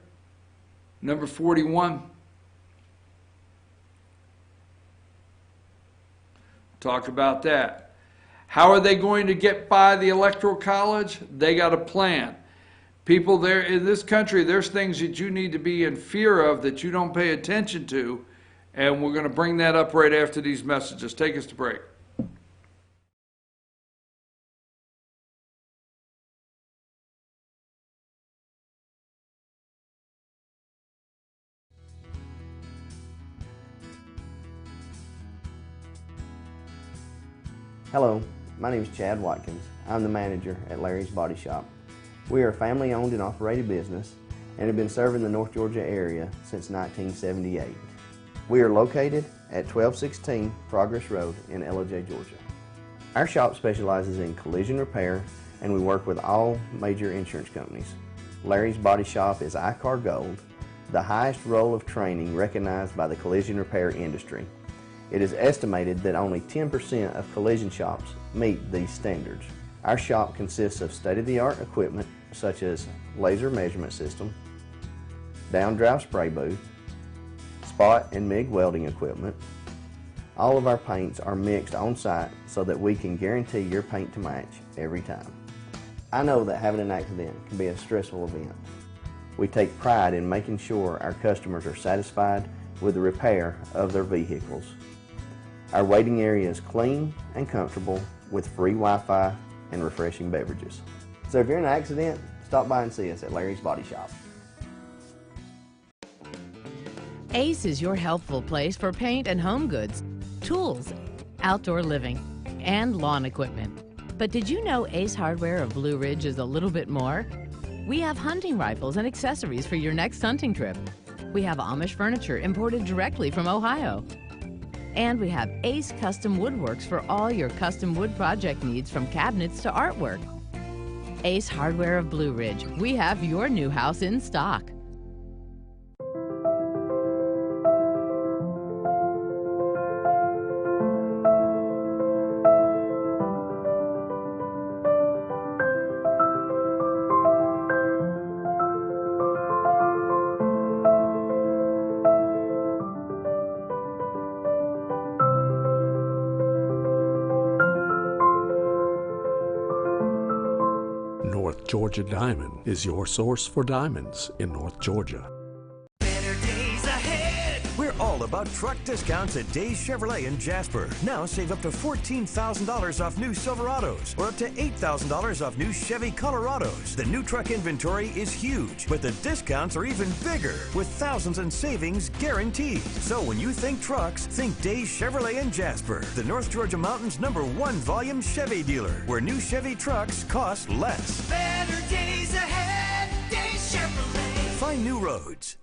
number 41? Talk about that. How are they going to get by the Electoral College? They got a plan. People there in this country, there's things that you need to be in fear of that you don't pay attention to, and we're going to bring that up right after these messages. Take us to break. Hello, my name is Chad Watkins. I'm the manager at Larry's Body Shop. We are a family-owned and operated business and have been serving the North Georgia area since 1978. We are located at 1216 Progress Road in LJ, Georgia. Our shop specializes in collision repair and we work with all major insurance companies. Larry's Body Shop is ICAR Gold, the highest role of training recognized by the collision repair industry. It is estimated that only 10% of collision shops meet these standards. Our shop consists of state-of-the-art equipment such as laser measurement system, down-drive spray booth, spot and MIG welding equipment. All of our paints are mixed on site so that we can guarantee your paint to match every time. I know that having an accident can be a stressful event. We take pride in making sure our customers are satisfied with the repair of their vehicles. Our waiting area is clean and comfortable with free Wi-Fi and refreshing beverages. So if you're in an accident, stop by and see us at Larry's Body Shop. Ace is your healthful place for paint and home goods, tools, outdoor living, and lawn equipment. But did you know Ace Hardware of Blue Ridge is a little bit more? We have hunting rifles and accessories for your next hunting trip. We have Amish furniture imported directly from Ohio. And we have Ace Custom Woodworks for all your custom wood project needs, from cabinets to artwork. Ace Hardware of Blue Ridge, we have your new house in stock. North Georgia Diamond is your source for diamonds in North Georgia. Better days ahead. We're all about truck discounts at Days Chevrolet in Jasper. Now save up to $14,000 off new Silverados or up to $8,000 off new Chevy Colorados. The new truck inventory is huge, but the discounts are even bigger with thousands in savings guaranteed. So when you think trucks, think Days Chevrolet in Jasper, the North Georgia Mountain's #1 volume Chevy dealer, where new Chevy trucks cost less. Better days ahead. Days Chevrolet. Find new roads.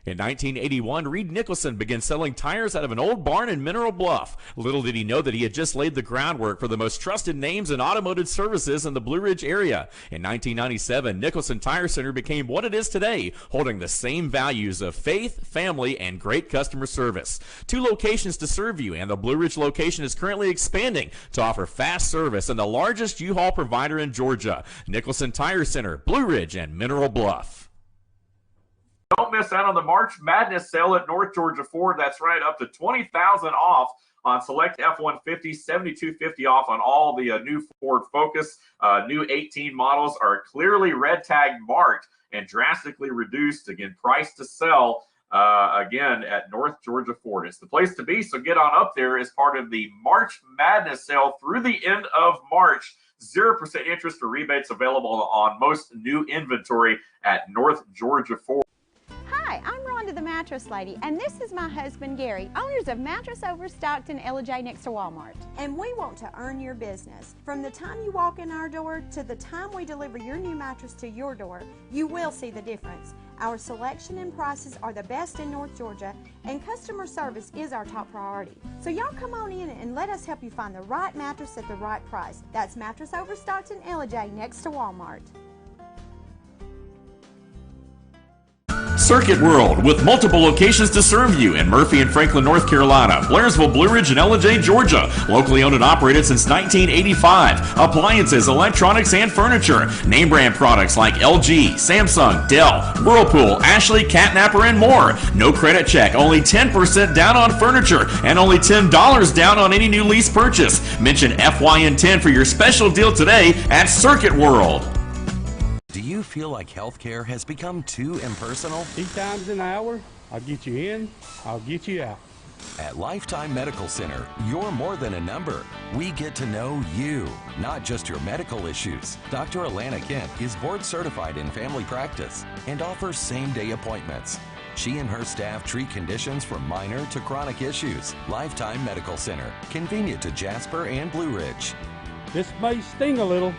In 1981, Reed Nicholson began selling tires out of an old barn in Mineral Bluff. Little did he know that he had just laid the groundwork for the most trusted names in automotive services in the Blue Ridge area. In 1997, Nicholson Tire Center became what it is today, holding the same values of faith, family, and great customer service. 2 locations to serve you, and the Blue Ridge location is currently expanding to offer fast service and the largest U-Haul provider in Georgia. Nicholson Tire Center, Blue Ridge, and Mineral Bluff. Don't miss out on the March Madness sale at North Georgia Ford. That's right, up to $20,000 off on select F-150, $7,250 off on all the new Ford Focus. New 18 models are clearly red tag marked and drastically reduced. Again, price to sell again at North Georgia Ford. It's the place to be, so get on up there as part of the March Madness sale through the end of March. 0% interest or rebates available on most new inventory at North Georgia Ford. Hi, I'm Rhonda the Mattress Lady, and this is my husband Gary, owners of Mattress Overstocked in LJ next to Walmart. And we want to earn your business. From the time you walk in our door to the time we deliver your new mattress to your door, you will see the difference. Our selection and prices are the best in North Georgia, and customer service is our top priority. So y'all come on in and let us help you find the right mattress at the right price. That's Mattress Overstocked in LJ next to Walmart. Circuit World, with multiple locations to serve you in Murphy and Franklin, North Carolina, Blairsville, Blue Ridge, and Ellijay, Georgia. Locally owned and operated since 1985. Appliances, electronics, and furniture. Name brand products like LG, Samsung, Dell, Whirlpool, Ashley, Catnapper, and more. No credit check, only 10% down on furniture, and only $10 down on any new lease purchase. Mention FYN10 for your special deal today at Circuit World. Do you feel like healthcare has become too impersonal? 8 times an hour, I'll get you in, I'll get you out. At Lifetime Medical Center, you're more than a number. We get to know you, not just your medical issues. Dr. Alana Kent is board certified in family practice and offers same-day appointments. She and her staff treat conditions from minor to chronic issues. Lifetime Medical Center, convenient to Jasper and Blue Ridge. This may sting a little.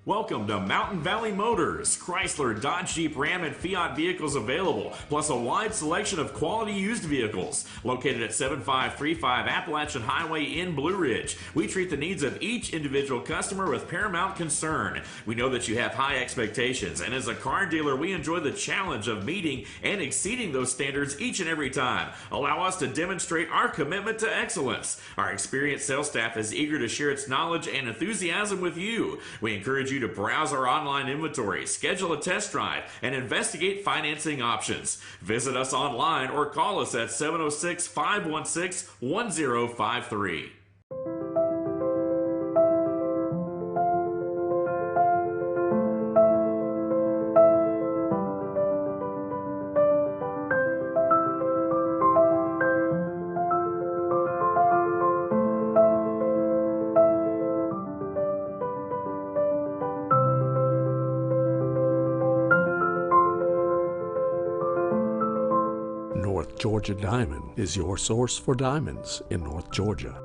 Welcome to Mountain Valley Motors. Chrysler, Dodge, Jeep, Ram, and Fiat vehicles available, plus a wide selection of quality used vehicles. Located at 7535 Appalachian Highway in Blue Ridge, we treat the needs of each individual customer with paramount concern. We know that you have high expectations, and as a car dealer, we enjoy the challenge of meeting and exceeding those standards each and every time. Allow us to demonstrate our commitment to excellence. Our experienced sales staff is eager to share its knowledge and enthusiasm with you. We encourage you to browse our online inventory, schedule a test drive, and investigate financing options. Visit us online or call us at 706-516-1053. North Georgia Diamond is your source for diamonds in North Georgia.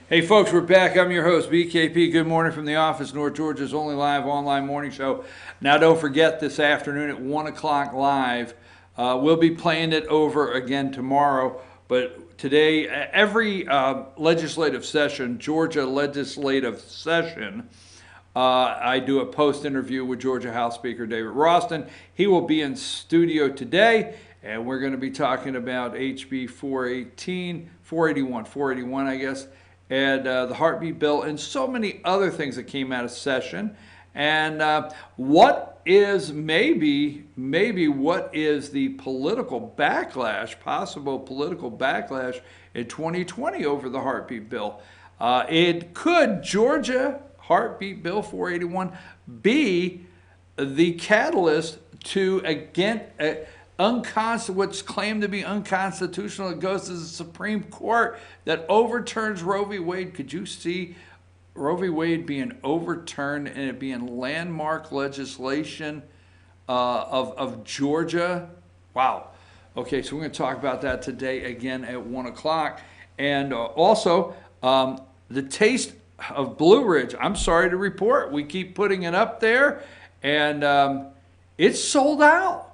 Hey folks, we're back. I'm your host, BKP. Good morning from the office, North Georgia's only live online morning show. Now don't forget, this afternoon at 1 o'clock live, we'll be playing it over again tomorrow. But today, every legislative session, Georgia legislative session, I do a post interview with Georgia House Speaker David Ralston. He will be in studio today, and we're going to be talking about HB 481, I guess, and the heartbeat bill, and so many other things that came out of session. And what is what is the political backlash, possible political backlash in 2020 over the heartbeat bill? Could Georgia heartbeat bill 481 be the catalyst to, again, what's claimed to be unconstitutional? It goes to the Supreme Court that overturns Roe v. Wade. Could you see Roe v. Wade being overturned and it being landmark legislation of Georgia? Wow. Okay, so we're going to talk about that today again at 1 o'clock. And also, the taste of Blue Ridge. I'm sorry to report, we keep putting it up there, and it's sold out.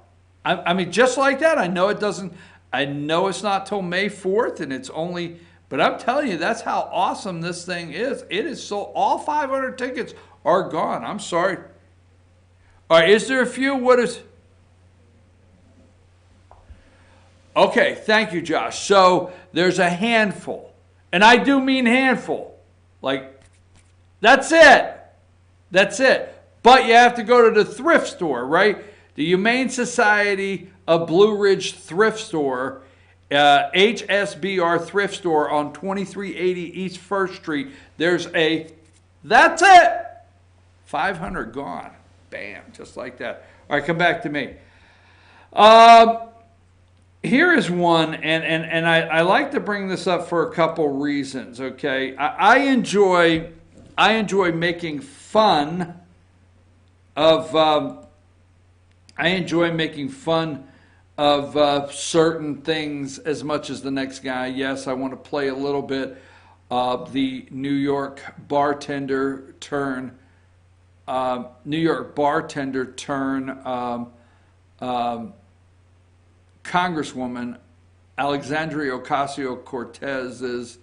I mean, just like that. I know it's not till May 4th, and it's only, but I'm telling you, that's how awesome this thing is. It is sold. All 500 tickets are gone. I'm sorry. All right, is there a few? What is? Okay, thank you, Josh. So there's a handful, and I do mean handful. Like, that's it. That's it. But you have to go to the thrift store, right? The Humane Society of Blue Ridge Thrift Store, HSBR Thrift Store on 2380 East 1st Street. That's it. 500 gone. Bam, just like that. All right, come back to me. Here is one, and I like to bring this up for a couple reasons, okay? I enjoy making fun of certain things as much as the next guy. Yes, I want to play a little bit of the New York bartender turn Congresswoman Alexandria Ocasio-Cortez's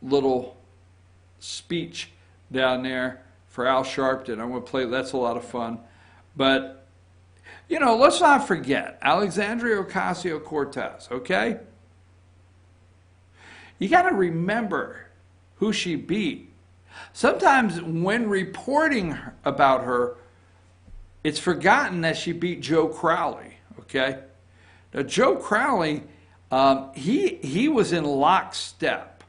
little speech down there for Al Sharpton. I'm going to play, that's a lot of fun. But, you know, let's not forget Alexandria Ocasio-Cortez, okay? You got to remember who she beat. Sometimes when reporting about her, it's forgotten that she beat Joe Crowley, okay? Now, Joe Crowley, he was in lockstep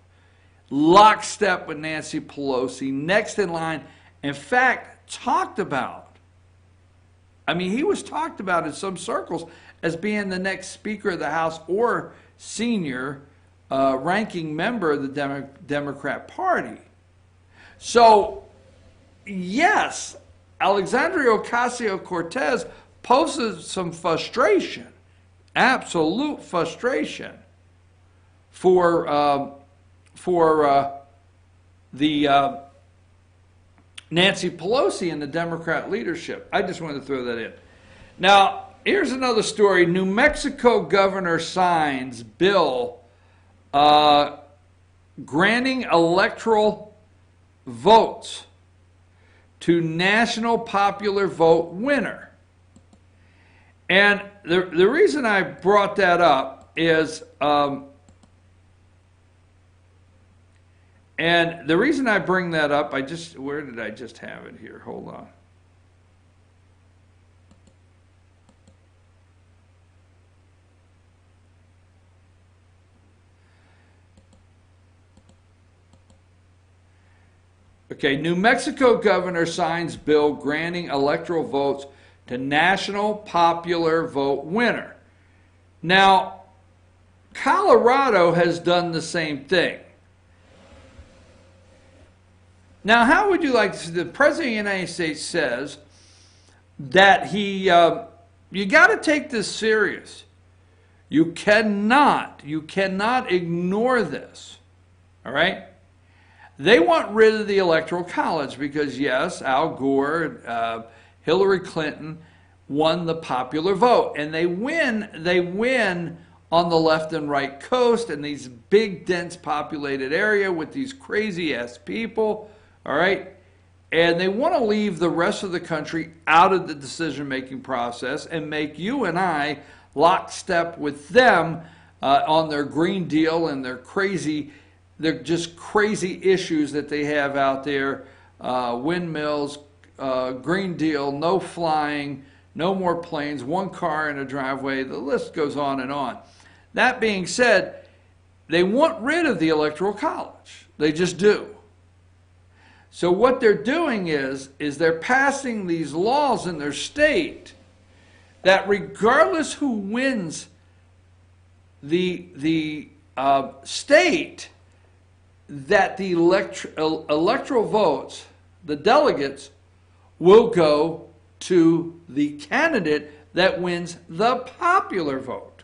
with Nancy Pelosi, next in line. In fact, he was talked about in some circles as being the next Speaker of the House or senior ranking member of the Democrat Party. So, yes, Alexandria Ocasio-Cortez posted some frustration, absolute frustration for the Nancy Pelosi and the Democrat leadership. I just wanted to throw that in. Now, here's another story. New Mexico governor signs bill granting electoral votes to national popular vote winner. And the reason I brought that up is, and the reason I bring that up, where did I just have it here? Hold on. Okay, New Mexico governor signs bill granting electoral votes to national popular vote winner. Now, Colorado has done the same thing. Now, how would you like to see the President of the United States says that you got to take this serious. You cannot ignore this. All right? They want rid of the Electoral College because, yes, Al Gore, Hillary Clinton won the popular vote. And they win on the left and right coast in these big, dense populated area with these crazy-ass people, all right? And they want to leave the rest of the country out of the decision-making process and make you and I lockstep with them on their Green Deal and they're just crazy issues that they have out there, windmills, Green Deal, no flying, no more planes, one car in a driveway, the list goes on and on. That being said, they want rid of the Electoral College. They just do. So what they're doing is they're passing these laws in their state that regardless who wins the state, that the electoral votes, the delegates, will go to the candidate that wins the popular vote.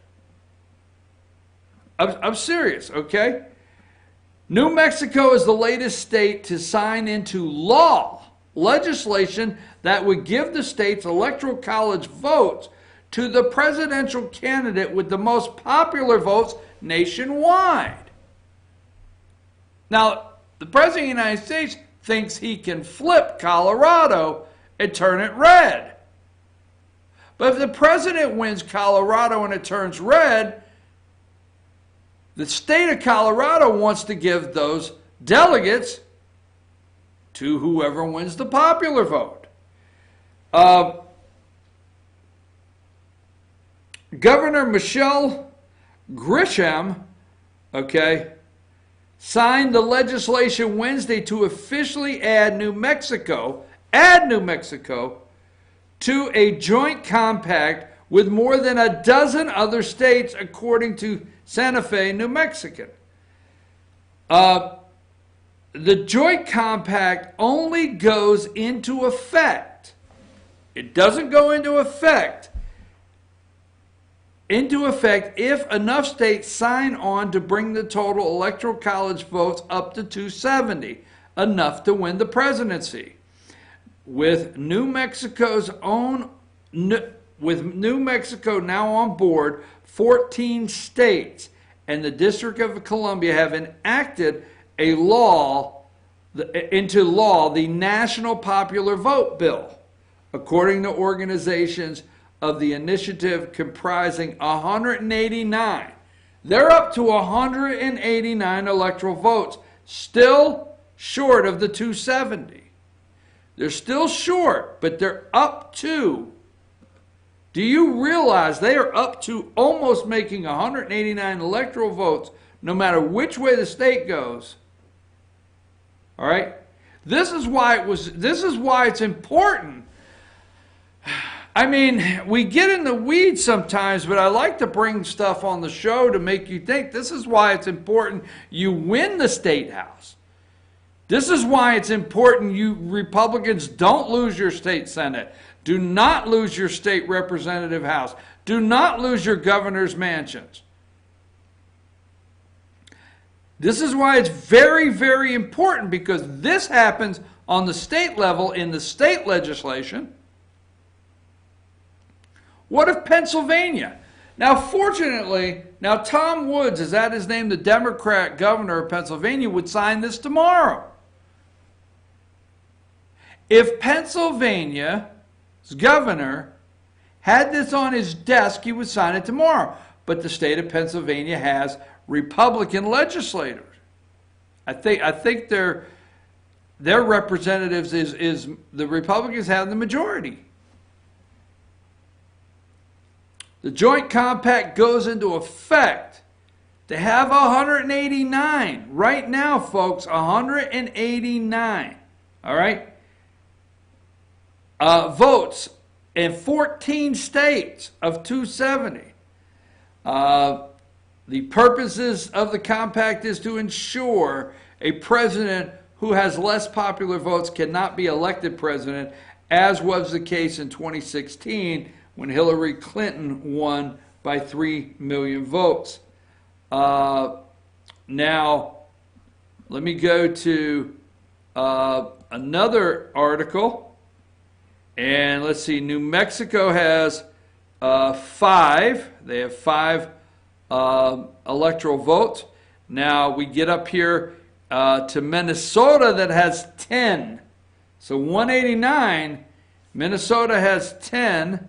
I'm serious, okay? New Mexico is the latest state to sign into law legislation that would give the state's electoral college votes to the presidential candidate with the most popular votes nationwide. Now, the President of the United States thinks he can flip Colorado and turn it red. But if the president wins Colorado and it turns red, the state of Colorado wants to give those delegates to whoever wins the popular vote. Governor Michelle Grisham, signed the legislation Wednesday to officially add New Mexico to a joint compact with more than a dozen other states, according to Santa Fe, New Mexican. The joint compact only goes into effect. It doesn't go into effect if enough states sign on to bring the total electoral college votes up to 270, enough to win the presidency. With New Mexico now on board, 14 states and the District of Columbia have enacted into law the National Popular Vote Bill, according to organizations of the initiative comprising 189. They're up to 189 electoral votes, still short of the 270. They're still short, but they're up to. Do you realize they are up to almost making 189 electoral votes no matter which way the state goes? All right? This is why it's important. I mean, we get in the weeds sometimes, but I like to bring stuff on the show to make you think. This is why it's important you win the state house. This is why it's important you Republicans don't lose your state Senate. Do not lose your state representative house. Do not lose your governor's mansions. This is why it's very, very important, because this happens on the state level in the state legislation. What if Pennsylvania? Now, fortunately, Tom Woods, is that his name, the Democrat governor of Pennsylvania, would sign this tomorrow. If Pennsylvania's governor had this on his desk, he would sign it tomorrow. But the state of Pennsylvania has Republican legislators. I think their representatives is the Republicans have the majority. The joint compact goes into effect to have 189. Right now, folks, 189. All right? Votes in 14 states of 270. The purposes of the compact is to ensure a president who has less popular votes cannot be elected president, as was the case in 2016 when Hillary Clinton won by 3 million votes. Now, let me go to another article. And let's see, New Mexico has 5. They have 5 electoral votes. Now we get up here to Minnesota that has 10. So 189, Minnesota has 10.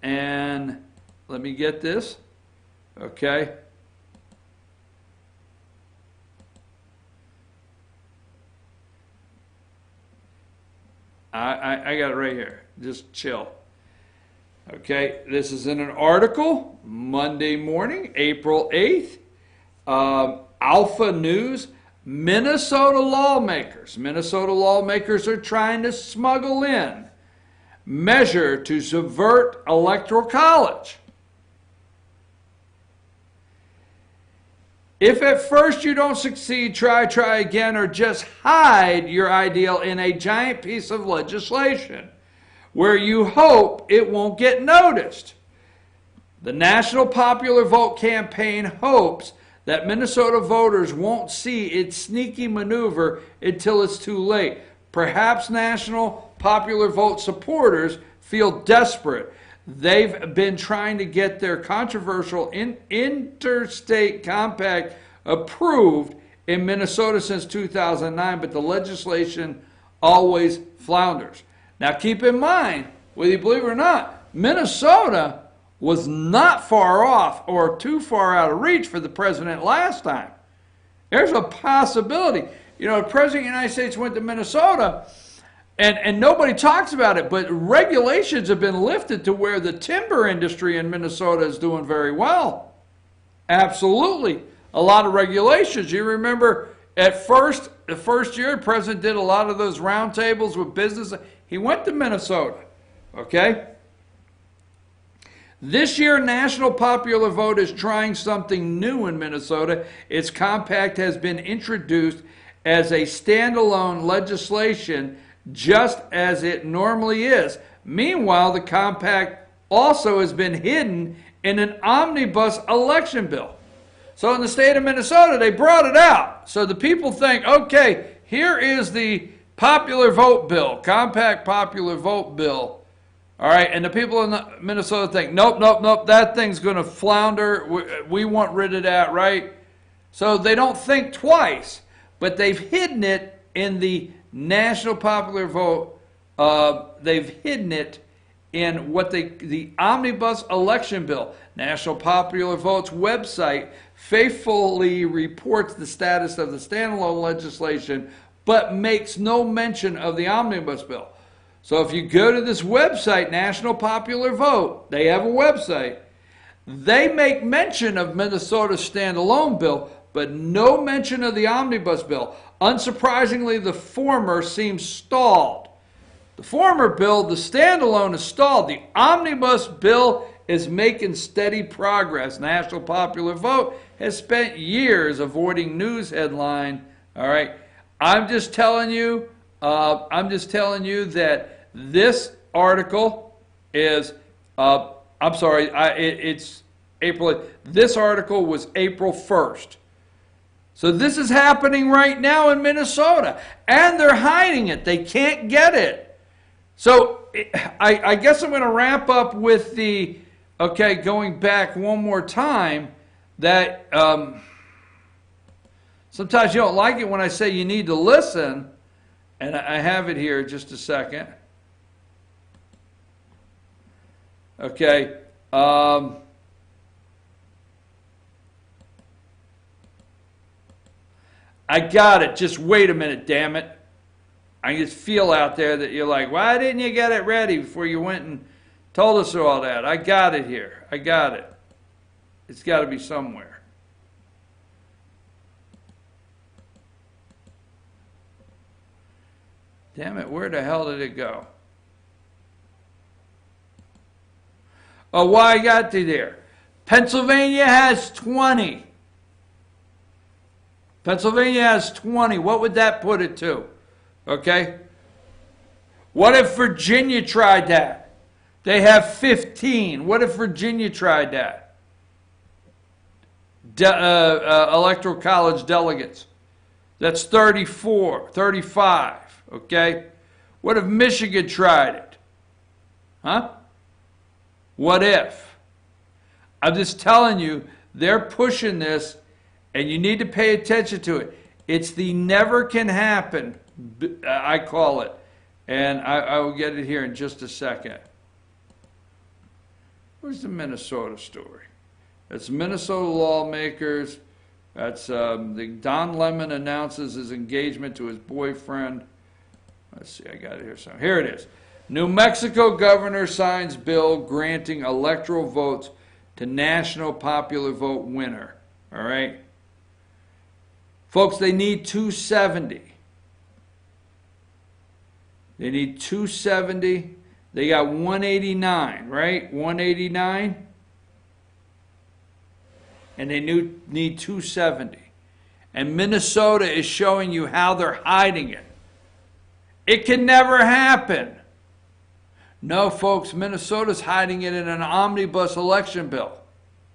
And let me get this. Okay. I got it right here. Just chill. Okay, this is in an article, Monday morning, April 8th. Alpha News, Minnesota lawmakers are trying to smuggle in measure to subvert electoral college. If at first you don't succeed, try again, or just hide your ideal in a giant piece of legislation where you hope it won't get noticed. The National Popular Vote campaign hopes that Minnesota voters won't see its sneaky maneuver until it's too late. Perhaps National Popular Vote supporters feel desperate. They've been trying to get their controversial interstate compact approved in Minnesota since 2009, but the legislation always flounders. Now keep in mind, whether you believe it or not, Minnesota was not far off or too far out of reach for the president last time. There's a possibility. You know, the president of the United States went to Minnesota, and nobody talks about it, but regulations have been lifted to where the timber industry in Minnesota is doing very well. Absolutely. A lot of regulations. You remember at first, the first year, the president did a lot of those roundtables with business. He went to Minnesota, okay? This year, National Popular Vote is trying something new in Minnesota. Its compact has been introduced as a standalone legislation, just as it normally is. Meanwhile, the compact also has been hidden in an omnibus election bill. So in the state of Minnesota, they brought it out. So the people think, okay, here is the popular vote bill, compact popular vote bill. All right, and the people in Minnesota think, nope, that thing's going to flounder. We want rid of that, right? So they don't think twice, but they've hidden it in the National Popular Vote. They've hidden it in the omnibus election bill. National Popular Vote's website faithfully reports the status of the standalone legislation, but makes no mention of the omnibus bill. So if you go to this website, National Popular Vote, they have a website. They make mention of Minnesota's standalone bill, but no mention of the omnibus bill. Unsurprisingly, the former seems stalled. The former bill, the standalone, is stalled. The omnibus bill is making steady progress. National Popular Vote has spent years avoiding news headline. All right, I'm just telling you that this article is. It's April. This article was April 1st. So this is happening right now in Minnesota, and they're hiding it. They can't get it. So I guess I'm going to wrap up with going back one more time, that sometimes you don't like it when I say you need to listen, and I have it here just a second. Okay. I got it. Just wait a minute, damn it. I just feel out there that you're like, why didn't you get it ready before you went and told us all that? I got it here. I got it. It's got to be somewhere. Damn it, where the hell did it go? Oh, why I got to there? Pennsylvania has 20. Pennsylvania has 20. What would that put it to? Okay? What if Virginia tried that? They have 15. What if Virginia tried that? Electoral college delegates. That's 34, 35, okay? What if Michigan tried it? Huh? What if? I'm just telling you, they're pushing this, and you need to pay attention to it. It's the never can happen, I call it. And I will get it here in just a second. Where's the Minnesota story? It's Minnesota lawmakers. That's Don Lemon announces his engagement to his boyfriend. Let's see, I got it here somewhere. Here it is. New Mexico governor signs bill granting electoral votes to national popular vote winner. All right? Folks, they need 270. They need 270. They got 189, right? 189. And they need 270. And Minnesota is showing you how they're hiding it. It can never happen. No, folks, Minnesota's hiding it in an omnibus election bill,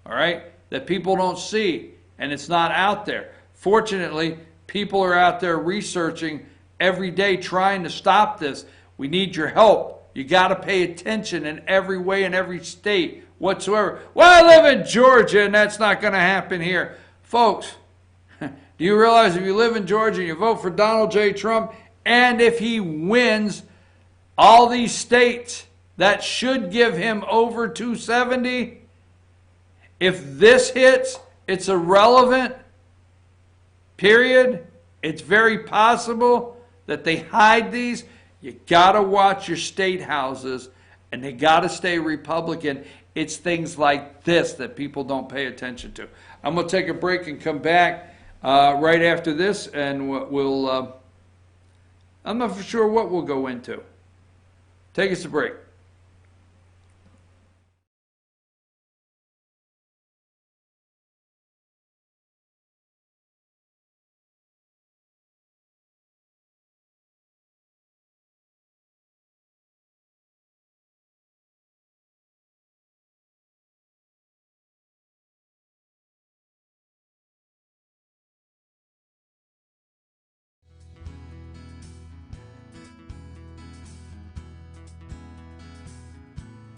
all right, that people don't see, and it's not out there. Fortunately, people are out there researching every day trying to stop this. We need your help. You got to pay attention in every way in every state whatsoever. Well, I live in Georgia, and that's not going to happen here. Folks, do you realize if you live in Georgia and you vote for Donald J. Trump, and if he wins all these states, that should give him over 270. If this hits, it's irrelevant, period. It's very possible that they hide these. You got to watch your state houses, and they got to stay Republican. It's things like this that people don't pay attention to. I'm going to take a break and come back right after this, and we'll I'm not for sure what we'll go into. Take us a break.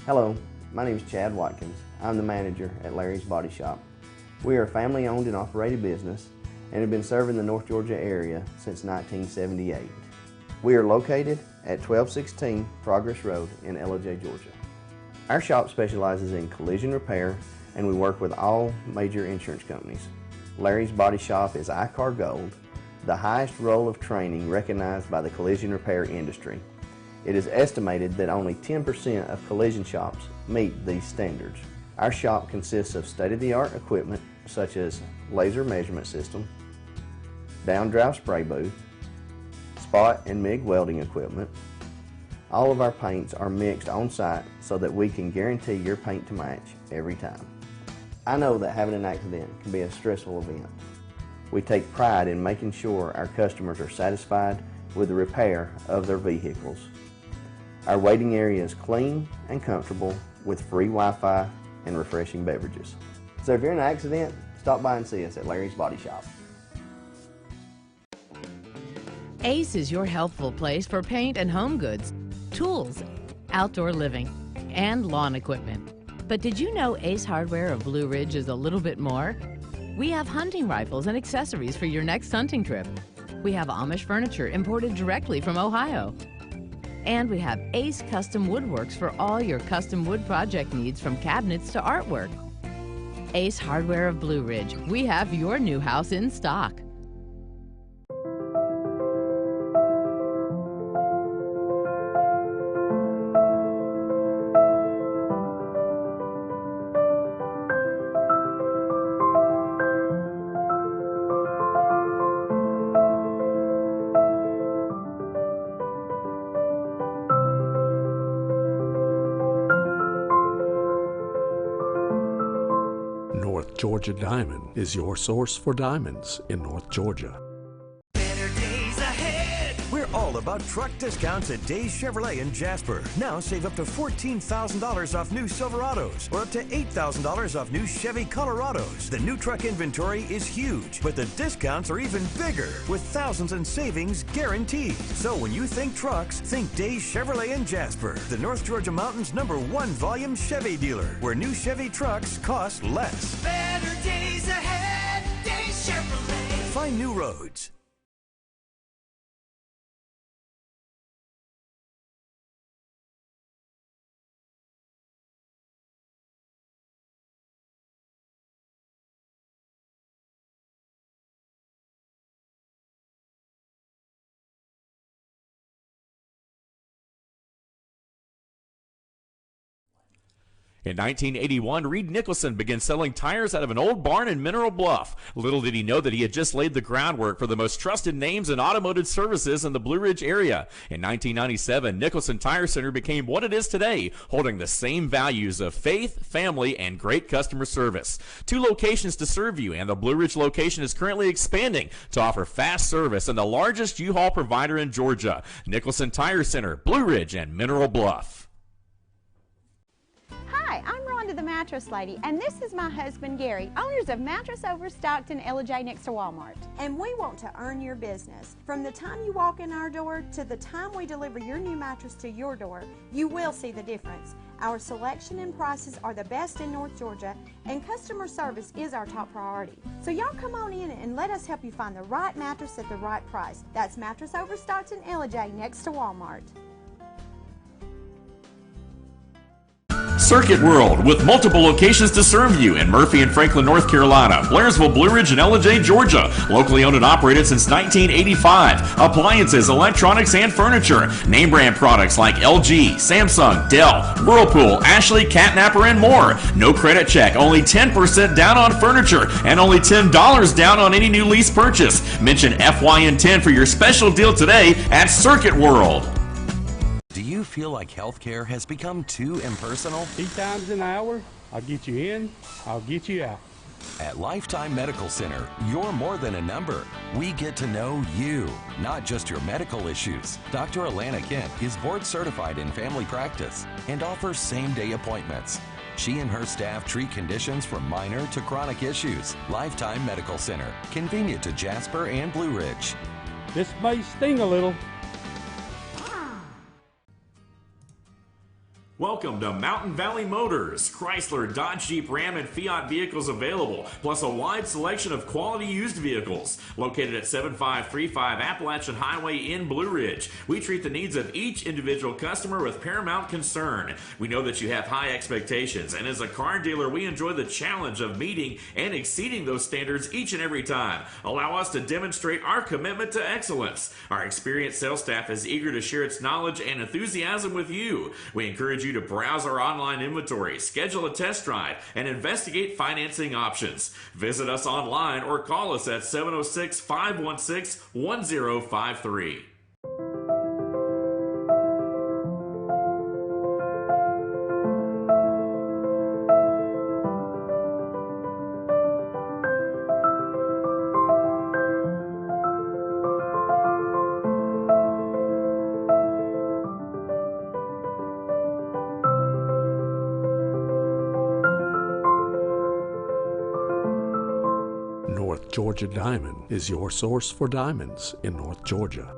Hello, my name is Chad Watkins. I'm the manager at Larry's Body Shop. We are a family-owned and operated business and have been serving the North Georgia area since 1978. We are located at 1216 Progress Road in LJ, Georgia. Our shop specializes in collision repair, and we work with all major insurance companies. Larry's Body Shop is ICAR Gold, the highest role of training recognized by the collision repair industry. It is estimated that only 10% of collision shops meet these standards. Our shop consists of state-of-the-art equipment such as laser measurement system, down-drive spray booth, spot and MIG welding equipment. All of our paints are mixed on-site so that we can guarantee your paint to match every time. I know that having an accident can be a stressful event. We take pride in making sure our customers are satisfied with the repair of their vehicles. Our waiting area is clean and comfortable with free Wi-Fi and refreshing beverages. So if you're in an accident, stop by and see us at Larry's Body Shop. Ace is your healthful place for paint and home goods, tools, outdoor living, and lawn equipment. But did you know Ace Hardware of Blue Ridge is a little bit more? We have hunting rifles and accessories for your next hunting trip. We have Amish furniture imported directly from Ohio. And we have Ace Custom Woodworks for all your custom wood project needs, from cabinets to artwork. Ace Hardware of Blue Ridge, we have your new house in stock. North Georgia Diamond is your source for diamonds in North Georgia. Better days ahead. We're all about truck discounts at Days Chevrolet in Jasper. Now save up to $14,000 off new Silverados or up to $8,000 off new Chevy Colorados. The new truck inventory is huge, but the discounts are even bigger with thousands in savings guaranteed. So when you think trucks, think Days Chevrolet in Jasper, the North Georgia Mountains #1 volume Chevy dealer, where new Chevy trucks cost less. Better days ahead, Days Chevrolet. Find new roads. In 1981, Reed Nicholson began selling tires out of an old barn in Mineral Bluff. Little did he know that he had just laid the groundwork for the most trusted names in automotive services in the Blue Ridge area. In 1997, Nicholson Tire Center became what it is today, holding the same values of faith, family, and great customer service. 2 locations to serve you, and the Blue Ridge location is currently expanding to offer fast service and the largest U-Haul provider in Georgia. Nicholson Tire Center, Blue Ridge, and Mineral Bluff. Hi, I'm Rhonda the Mattress Lady, and this is my husband Gary, owners of Mattress Overstocked in LJ next to Walmart. And we want to earn your business. From the time you walk in our door to the time we deliver your new mattress to your door, you will see the difference. Our selection and prices are the best in North Georgia, and customer service is our top priority. So y'all come on in and let us help you find the right mattress at the right price. That's Mattress Overstocked in LJ next to Walmart. Circuit World, with multiple locations to serve you in Murphy and Franklin, North Carolina, Blairsville, Blue Ridge, and Ellijay, Georgia. Locally owned and operated since 1985. Appliances, electronics, and furniture. Name brand products like LG, Samsung, Dell, Whirlpool, Ashley, Catnapper, and more. No credit check, only 10% down on furniture, and only $10 down on any new lease purchase. Mention FYN10 for your special deal today at Circuit World. Do you feel like healthcare has become too impersonal? 3 times an hour, I'll get you in, I'll get you out. At Lifetime Medical Center, you're more than a number. We get to know you, not just your medical issues. Dr. Alana Kent is board certified in family practice and offers same-day appointments. She and her staff treat conditions from minor to chronic issues. Lifetime Medical Center, convenient to Jasper and Blue Ridge. This may sting a little. Welcome to Mountain Valley Motors. Chrysler, Dodge, Jeep, Ram, and Fiat vehicles available, plus a wide selection of quality used vehicles. Located at 7535 Appalachian Highway in Blue Ridge, we treat the needs of each individual customer with paramount concern. We know that you have high expectations, and as a car dealer, we enjoy the challenge of meeting and exceeding those standards each and every time. Allow us to demonstrate our commitment to excellence. Our experienced sales staff is eager to share its knowledge and enthusiasm with you. We encourage you to browse our online inventory, schedule a test drive, and investigate financing options. Visit us online or call us at 706-516-1053. North Georgia Diamond is your source for diamonds in North Georgia.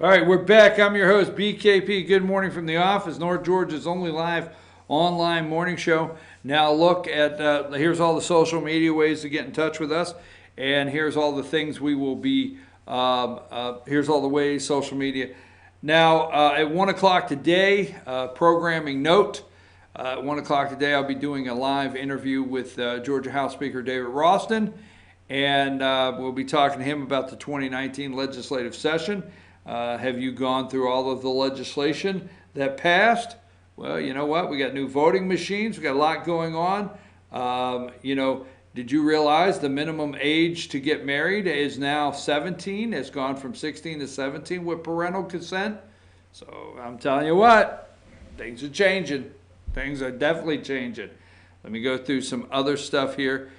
All right, we're back. I'm your host, BKP. Good morning from the office, North Georgia's only live online morning show. Now look at, here's all the social media ways to get in touch with us, and here's all the things we will be, here's all the ways, social media. Now, at 1 o'clock today, programming note, at 1 o'clock today, I'll be doing a live interview with Georgia House Speaker David Ralston, and we'll be talking to him about the 2019 legislative session. Have you gone through all of the legislation that passed? Well, you know what? We got new voting machines. We got a lot going on. You know, did you realize the minimum age to get married is now 17? It's gone from 16 to 17 with parental consent. So I'm telling you what, things are changing. Things are definitely changing. Let me go through some other stuff here.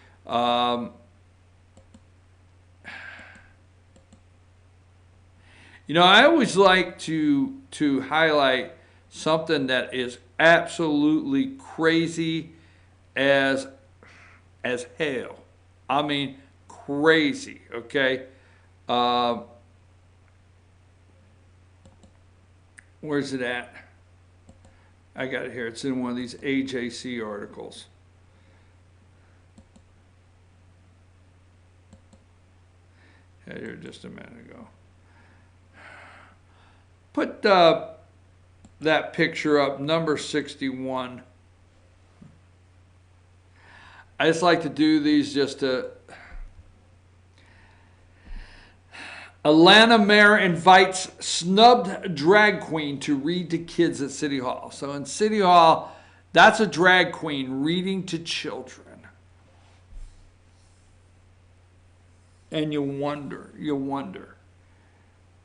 You know, I always like to highlight something that is absolutely crazy as hell. I mean, crazy, okay? Where's it at? I got it here. It's in one of these AJC articles. Had here just a minute ago. Put that picture up, number 61. I just like to do these just to... Atlanta mayor invites snubbed drag queen to read to kids at City Hall. So in City Hall, that's a drag queen reading to children. And you wonder.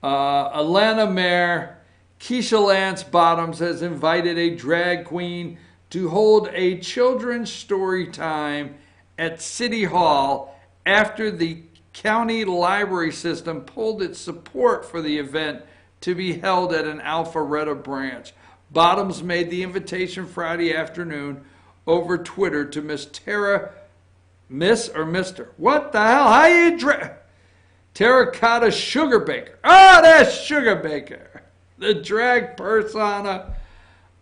Atlanta Mayor Keisha Lance Bottoms has invited a drag queen to hold a children's story time at City Hall after the county library system pulled its support for the event to be held at an Alpharetta branch. Bottoms made the invitation Friday afternoon over Twitter to Miss Mr. What the hell? How you Terracotta Sugar Baker. Oh, that's Sugar Baker. The drag persona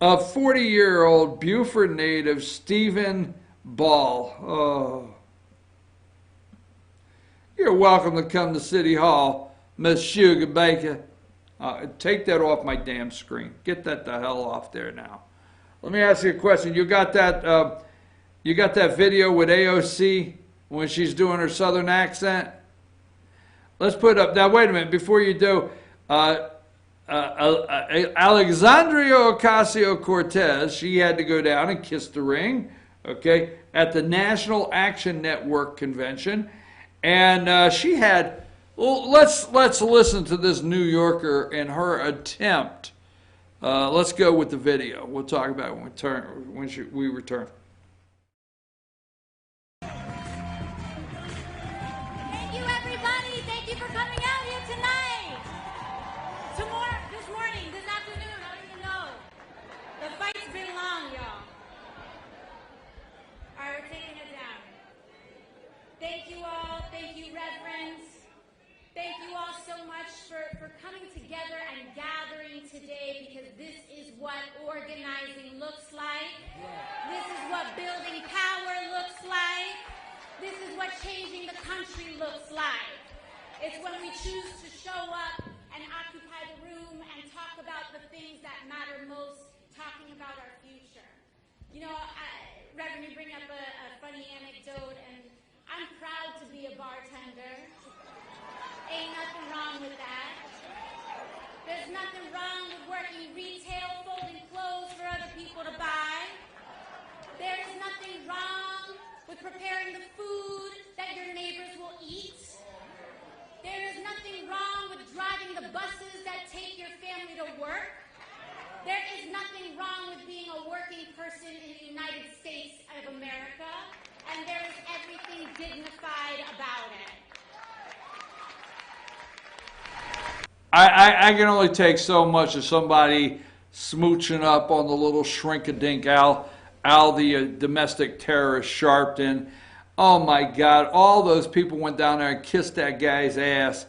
of 40-year-old Beaufort native Stephen Ball. Oh. You're welcome to come to City Hall, Miss Sugar Baker. Take that off my damn screen. Get that the hell off there now. Let me ask you a question. You got that video with AOC when she's doing her southern accent? Let's put it up. Now, wait a minute. Before you do, Alexandria Ocasio-Cortez, she had to go down and kiss the ring, okay, at the National Action Network convention. And she had, well, let's listen to this New Yorker and her attempt. Let's go with the video. We'll talk about it when we return. Thank you, everybody. Thank you for coming out here tonight. Tomorrow, this morning, this afternoon, I don't even know. The fight's been long, y'all. All right, we're taking it down. Thank you all. Thank you, reverends. Thank you all so much for coming together and gathering today, because this is what organizing looks like. This is what building power looks like. This is what changing the country looks like. It's when we choose to show up and occupy the room and talk about the things that matter most, talking about our future. You know, Reverend, you bring up a funny anecdote, and I'm proud to be a bartender. Ain't nothing wrong with that. There's nothing wrong with working retail, folding clothes for other people to buy. There's nothing wrong with preparing the food that your neighbors will eat. There is nothing wrong with driving the buses that take your family to work. There is nothing wrong with being a working person in the United States of America, and there is everything dignified about it. I can only take so much of somebody smooching up on the little shrink-a-dink Al the domestic terrorist Sharpton. Oh my God, all those people went down there and kissed that guy's ass.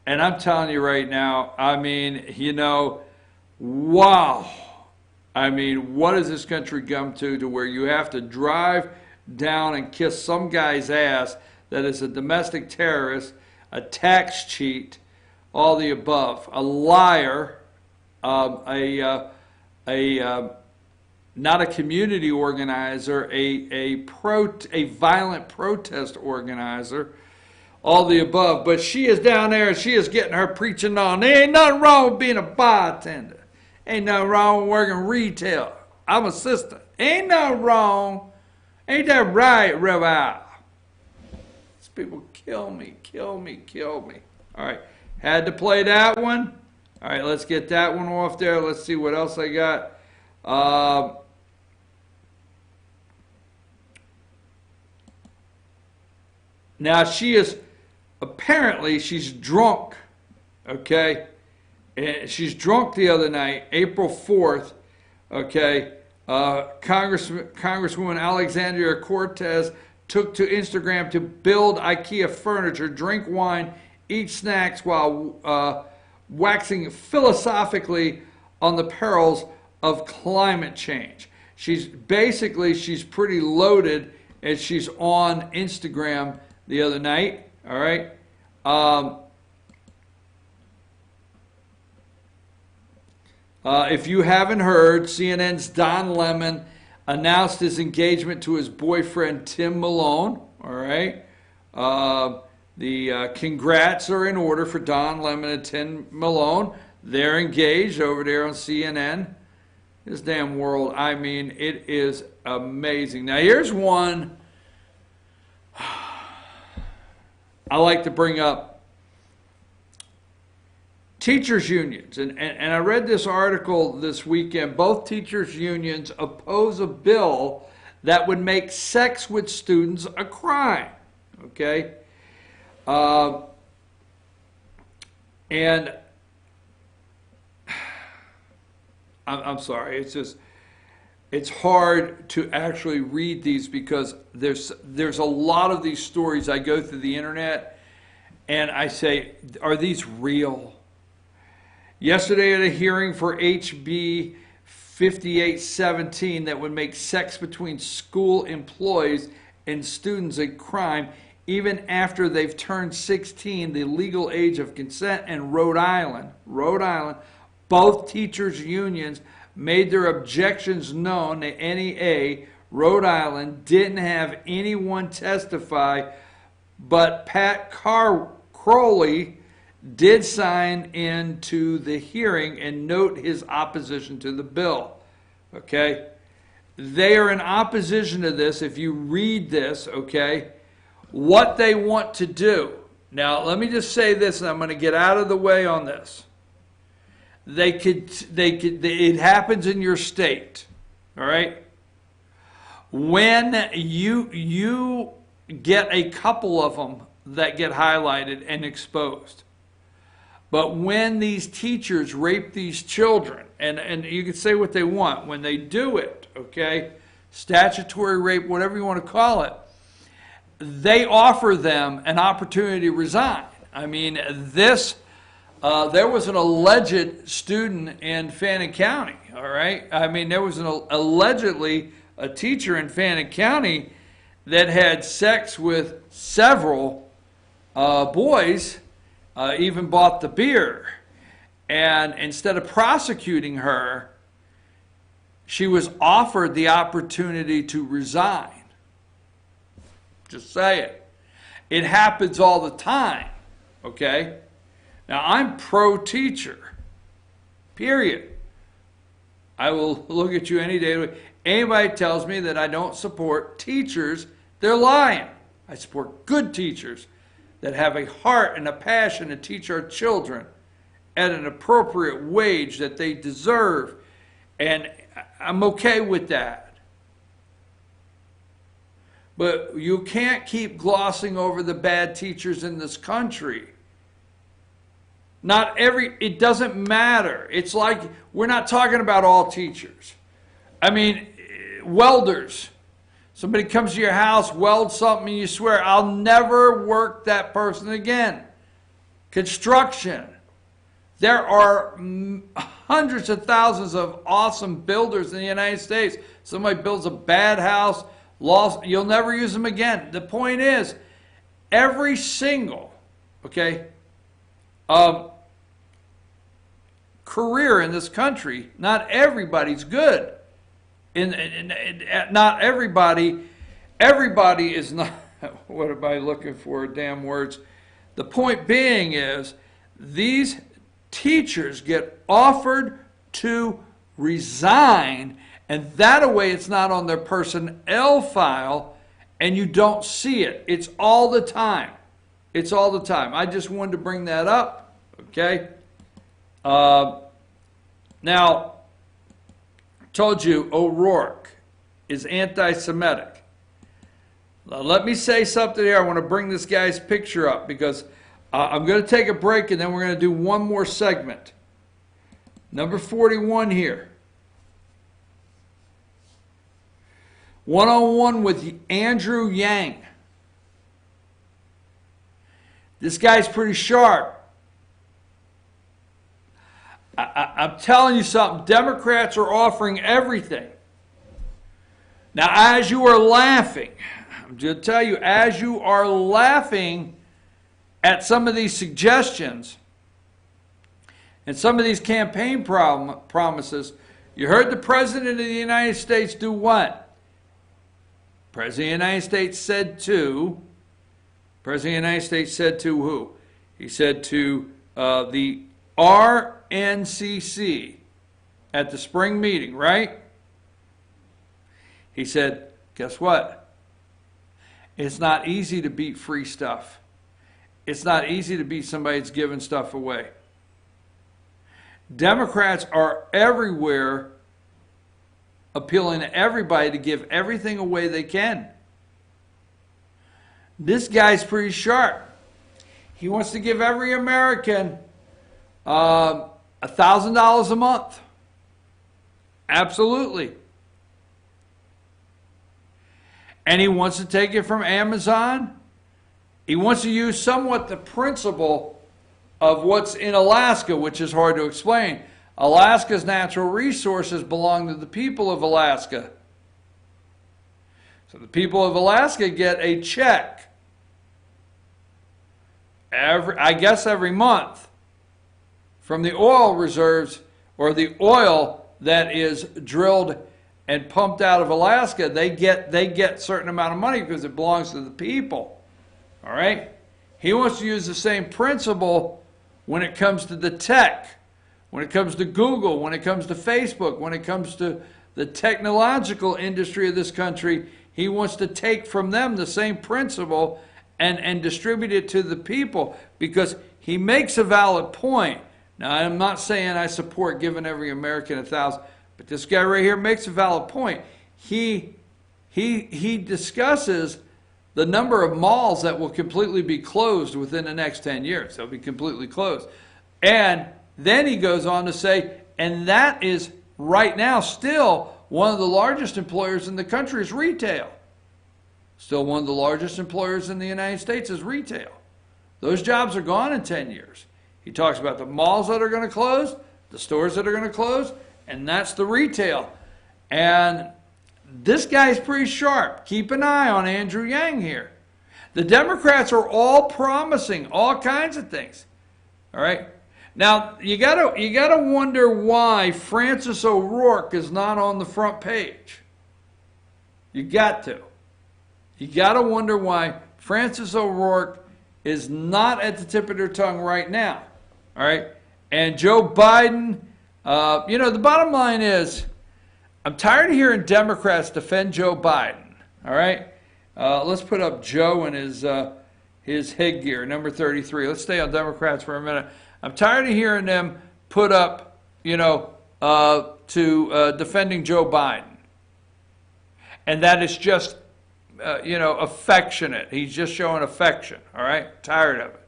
And I'm telling you right now, I mean, you know, wow. I mean, what has this country come to where you have to drive down and kiss some guy's ass that is a domestic terrorist, a tax cheat, all the above, a liar, not a community organizer, a violent protest organizer, all the above. But she is down there and she is getting her preaching on. There ain't nothing wrong with being a bartender. Ain't nothing wrong with working retail. I'm a sister. Ain't nothing wrong. Ain't that right, Rev? These people kill me, kill me, kill me. All right, had to play that one. All right, let's get that one off there. Let's see what else I got. Now apparently she's drunk, okay? And she's drunk the other night, April 4th, okay? Congresswoman Alexandria Cortez took to Instagram to build IKEA furniture, drink wine, eat snacks while waxing philosophically on the perils of climate change. She's pretty loaded, and she's on Instagram the other night, all right? If you haven't heard, CNN's Don Lemon announced his engagement to his boyfriend, Tim Malone, all right? The congrats are in order for Don Lemon and Tim Malone. They're engaged over there on CNN. This damn world, I mean, it is amazing. Now, here's one I like to bring up. Teachers unions, and I read this article this weekend. Both teachers unions oppose a bill that would make sex with students a crime, okay? And I'm sorry, it's hard to actually read these because there's a lot of these stories. I go through the internet and I say, are these real? Yesterday at a hearing for HB 5817 that would make sex between school employees and students a crime even after they've turned 16, the legal age of consent in Rhode Island, both teachers' unions made their objections known. The NEA, Rhode Island, didn't have anyone testify, but Pat Crowley did sign into the hearing and note his opposition to the bill. Okay? They are in opposition to this. If you read this, okay, what they want to do. Now, let me just say this, and I'm going to get out of the way on this. It happens in your state, all right? When you get a couple of them that get highlighted and exposed. But when these teachers rape these children, and you can say what they want, when they do it, okay, statutory rape, whatever you want to call it, they offer them an opportunity to resign. I mean, there was an alleged student in Fannin County, all right? I mean, there was allegedly a teacher in Fannin County that had sex with several boys, even bought the beer. And instead of prosecuting her, she was offered the opportunity to resign. Just say it. It happens all the time, okay? Now, I'm pro-teacher, period. I will look at you any day. Anybody tells me that I don't support teachers, they're lying. I support good teachers that have a heart and a passion to teach our children at an appropriate wage that they deserve. And I'm okay with that. But you can't keep glossing over the bad teachers in this country. It doesn't matter. It's like, we're not talking about all teachers. I mean, welders. Somebody comes to your house, welds something, and you swear, I'll never work that person again. construction. There are hundreds of thousands of awesome builders in the United States. Somebody builds a bad house, you'll never use them again. The point is, every single, career in this country, not everybody's good. Not everybody is not, what am I looking for, damn words. The point being is, these teachers get offered to resign, and that way it's not on their personnel file, and you don't see it. It's all the time. It's all the time. I just wanted to bring that up, okay? Now, told you O'Rourke is anti-Semitic. Now, let me say something here. I want to bring this guy's picture up because I'm going to take a break and then we're going to do one more segment. Number 41 here. One-on-one with Andrew Yang. This guy's pretty sharp. I'm telling you something. Democrats are offering everything. Now, as you are laughing, I'm going to tell you, as you are laughing at some of these suggestions and some of these campaign promises, you heard the President of the United States do what? President of the United States said to who? He said to the RNCC at the spring meeting, right? He said, guess what? It's not easy to beat free stuff. It's not easy to beat somebody that's giving stuff away. Democrats are everywhere appealing to everybody to give everything away they can. This guy's pretty sharp. He wants to give every American $1,000 a month. Absolutely. And he wants to take it from Amazon. He wants to use somewhat the principle of what's in Alaska, which is hard to explain. Alaska's natural resources belong to the people of Alaska. So the people of Alaska get a check every month from the oil reserves, or the oil that is drilled and pumped out of Alaska. They get a certain amount of money because it belongs to the people. All right? He wants to use the same principle when it comes to the tech, when it comes to Google, when it comes to Facebook, when it comes to the technological industry of this country. He wants to take from them the same principle and distribute it to the people, because he makes a valid point. Now, I'm not saying I support giving every American $1,000, but this guy right here makes a valid point. He discusses the number of malls that will completely be closed within the next 10 years. They'll be completely closed. And then he goes on to say, and that is right now still one of the largest employers in the country is retail. Still one of the largest employers in the United States is retail. Those jobs are gone in 10 years. He talks about the malls that are going to close, the stores that are going to close, and that's the retail. And this guy's pretty sharp. Keep an eye on Andrew Yang here. The Democrats are all promising all kinds of things. All right? Now, you gotta wonder why Francis O'Rourke is not on the front page. You got to. You got to wonder why Francis O'Rourke is not at the tip of their tongue right now. All right? And Joe Biden, the bottom line is, I'm tired of hearing Democrats defend Joe Biden. All right? Let's put up Joe and his headgear, number 33. Let's stay on Democrats for a minute. I'm tired of hearing them put up, to defending Joe Biden. And that is just, affectionate. He's just showing affection, all right? Tired of it.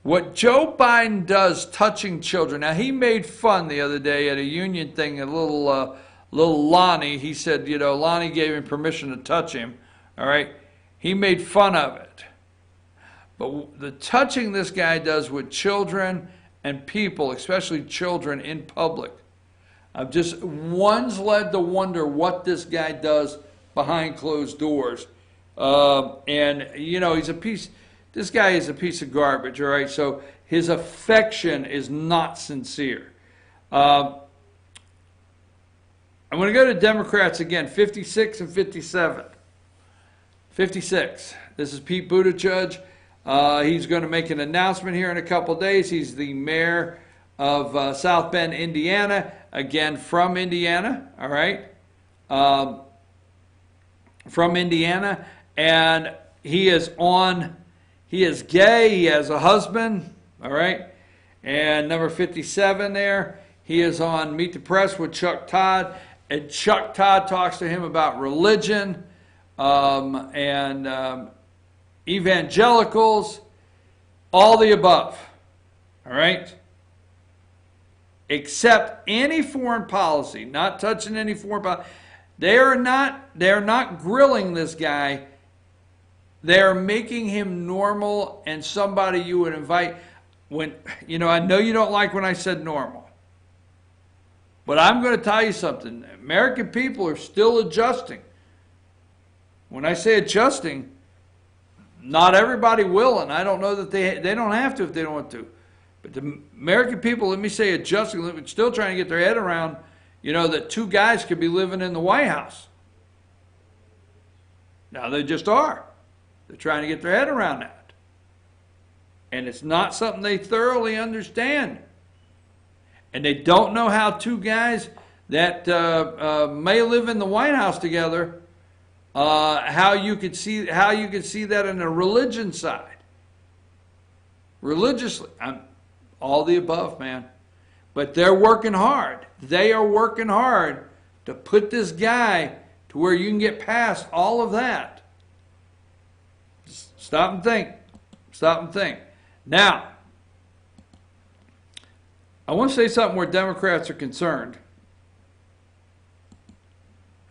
What Joe Biden does touching children, now he made fun the other day at a union thing, a little Lonnie, he said, Lonnie gave him permission to touch him, all right? He made fun of it. But the touching this guy does with children and people, especially children in public, one's led to wonder what this guy does behind closed doors. And, you know, this guy is a piece of garbage, all right? So his affection is not sincere. I'm going to go to Democrats again, 56 and 57. 56. This is Pete Buttigieg. He's going to make an announcement here in a couple days. He's the mayor of South Bend, Indiana. Again, from Indiana, all right? From Indiana. And he is gay. He has a husband, all right? And number 57 there, he is on Meet the Press with Chuck Todd. And Chuck Todd talks to him about religion and evangelicals, all the above, all right? Except any foreign policy, not touching any foreign policy. They are not grilling this guy. They're making him normal and somebody you would invite. When, you know, I know you don't like when I said normal, but I'm going to tell you something. American people are still adjusting. When I say adjusting, not everybody will, and I don't know that they don't have to if they don't want to. But the American people, let me say adjusting, still trying to get their head around, you know, that two guys could be living in the White House. Now they just are. They're trying to get their head around that. And it's not something they thoroughly understand. And they don't know how two guys that may live in the White House together, how you could see that in a religion side. Religiously. All the above, man. But they're working hard. They are working hard to put this guy to where you can get past all of that. Stop and think. Stop and think. Now, I want to say something where Democrats are concerned.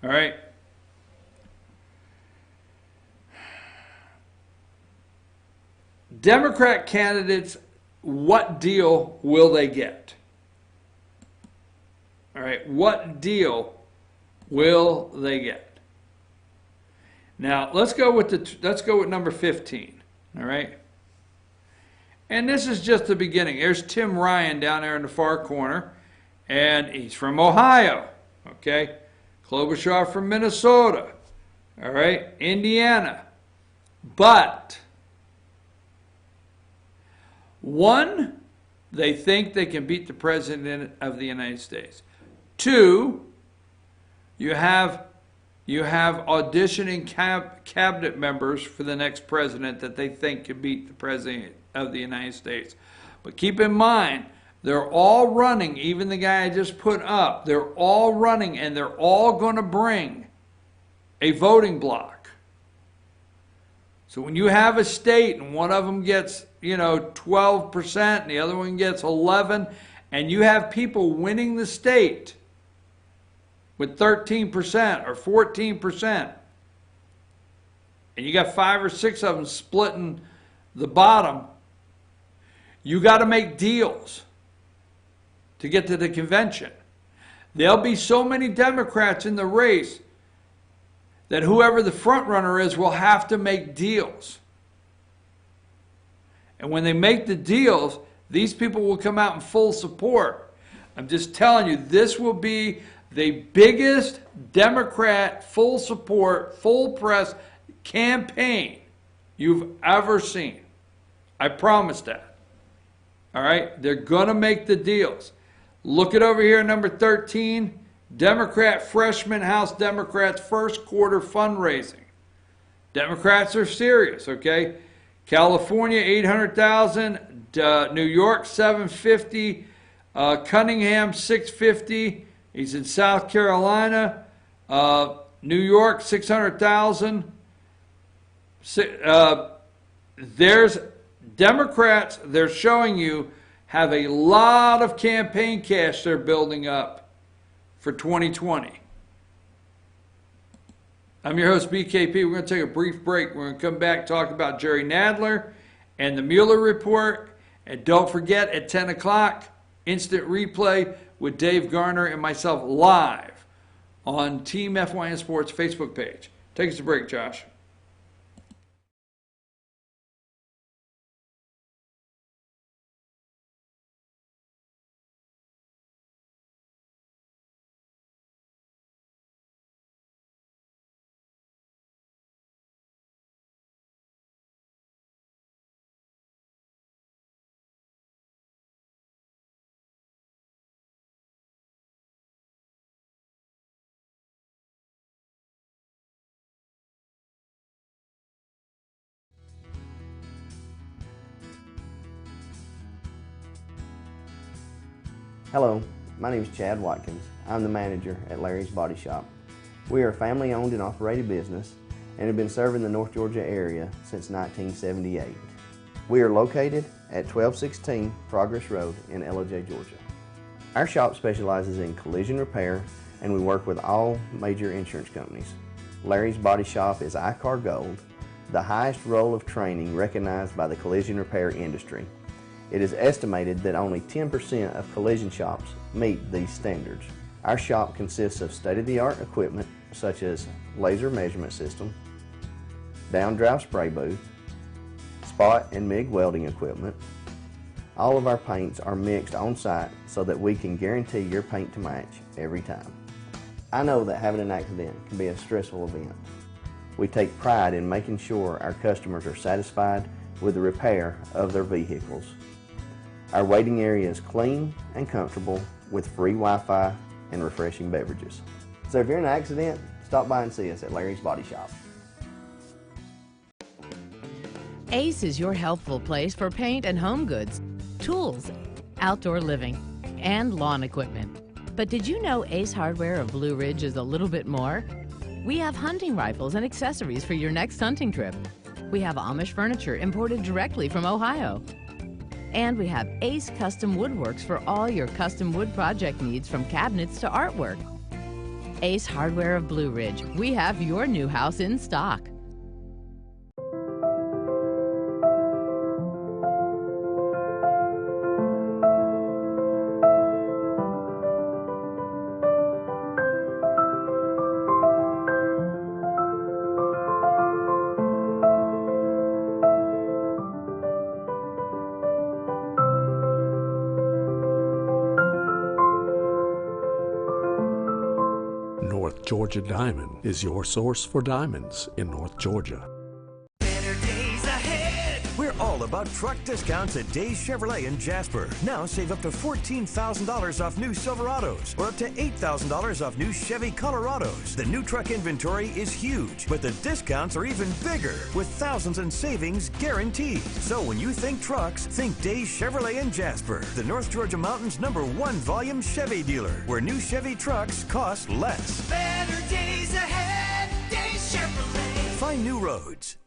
All right? Democrat candidates, what deal will they get? All right, what deal will they get? Now, let's go with number 15, all right? And this is just the beginning. There's Tim Ryan down there in the far corner, and he's from Ohio, okay? Klobuchar from Minnesota, all right? Indiana. But one, they think they can beat the President of the United States. Two, you have auditioning cabinet members for the next president that they think could beat the President of the United States. But keep in mind, they're all running, even the guy I just put up, they're all running and they're all going to bring a voting block. So when you have a state and one of them gets, 12% and the other one gets 11%, and you have people winning the state with 13% or 14%, and you got 5 or 6 of them splitting the bottom, you got to make deals to get to the convention. There'll be so many Democrats in the race that whoever the front runner is will have to make deals. And when they make the deals, these people will come out in full support. I'm just telling you, this will be the biggest Democrat full support, full press campaign you've ever seen. I promise that. All right? They're going to make the deals. Look it over here, number 13. Democrat freshman House Democrats first quarter fundraising. Democrats are serious, okay? California, 800,000. New York, 750. Cunningham, 650. He's in South Carolina. New York, 600,000. There's Democrats, they're showing you, have a lot of campaign cash they're building up for 2020. I'm your host, BKP. We're going to take a brief break. We're going to come back, talk about Jerry Nadler and the Mueller Report. And don't forget, at 10 o'clock, instant replay with Dave Garner and myself live on Team FYN Sports Facebook page. Take us a break, Josh. Hello, my name is Chad Watkins. I'm the manager at Larry's Body Shop. We are a family-owned and operated business and have been serving the North Georgia area since 1978. We are located at 1216 Progress Road in LJ, Georgia. Our shop specializes in collision repair and we work with all major insurance companies. Larry's Body Shop is ICAR Gold, the highest role of training recognized by the collision repair industry. It is estimated that only 10% of collision shops meet these standards. Our shop consists of state-of-the-art equipment such as laser measurement system, down-drive spray booth, spot and MIG welding equipment. All of our paints are mixed on site so that we can guarantee your paint to match every time. I know that having an accident can be a stressful event. We take pride in making sure our customers are satisfied with the repair of their vehicles. Our waiting area is clean and comfortable with free Wi-Fi and refreshing beverages. So if you're in an accident, stop by and see us at Larry's Body Shop. Ace is your healthful place for paint and home goods, tools, outdoor living, and lawn equipment. But did you know Ace Hardware of Blue Ridge is a little bit more? We have hunting rifles and accessories for your next hunting trip. We have Amish furniture imported directly from Ohio. And we have Ace Custom Woodworks for all your custom wood project needs, from cabinets to artwork. Ace Hardware of Blue Ridge, we have your new house in stock. North Georgia Diamond is your source for diamonds in North Georgia. Better days ahead. We're all about truck discounts at Days Chevrolet in Jasper. Now save up to $14,000 off new Silverados or up to $8,000 off new Chevy Colorados. The new truck inventory is huge, but the discounts are even bigger with thousands in savings guaranteed. So when you think trucks, think Days Chevrolet in Jasper, the North Georgia Mountain's #1 volume Chevy dealer, where new Chevy trucks cost less. Better days ahead. Days Chevrolet. Find new roads.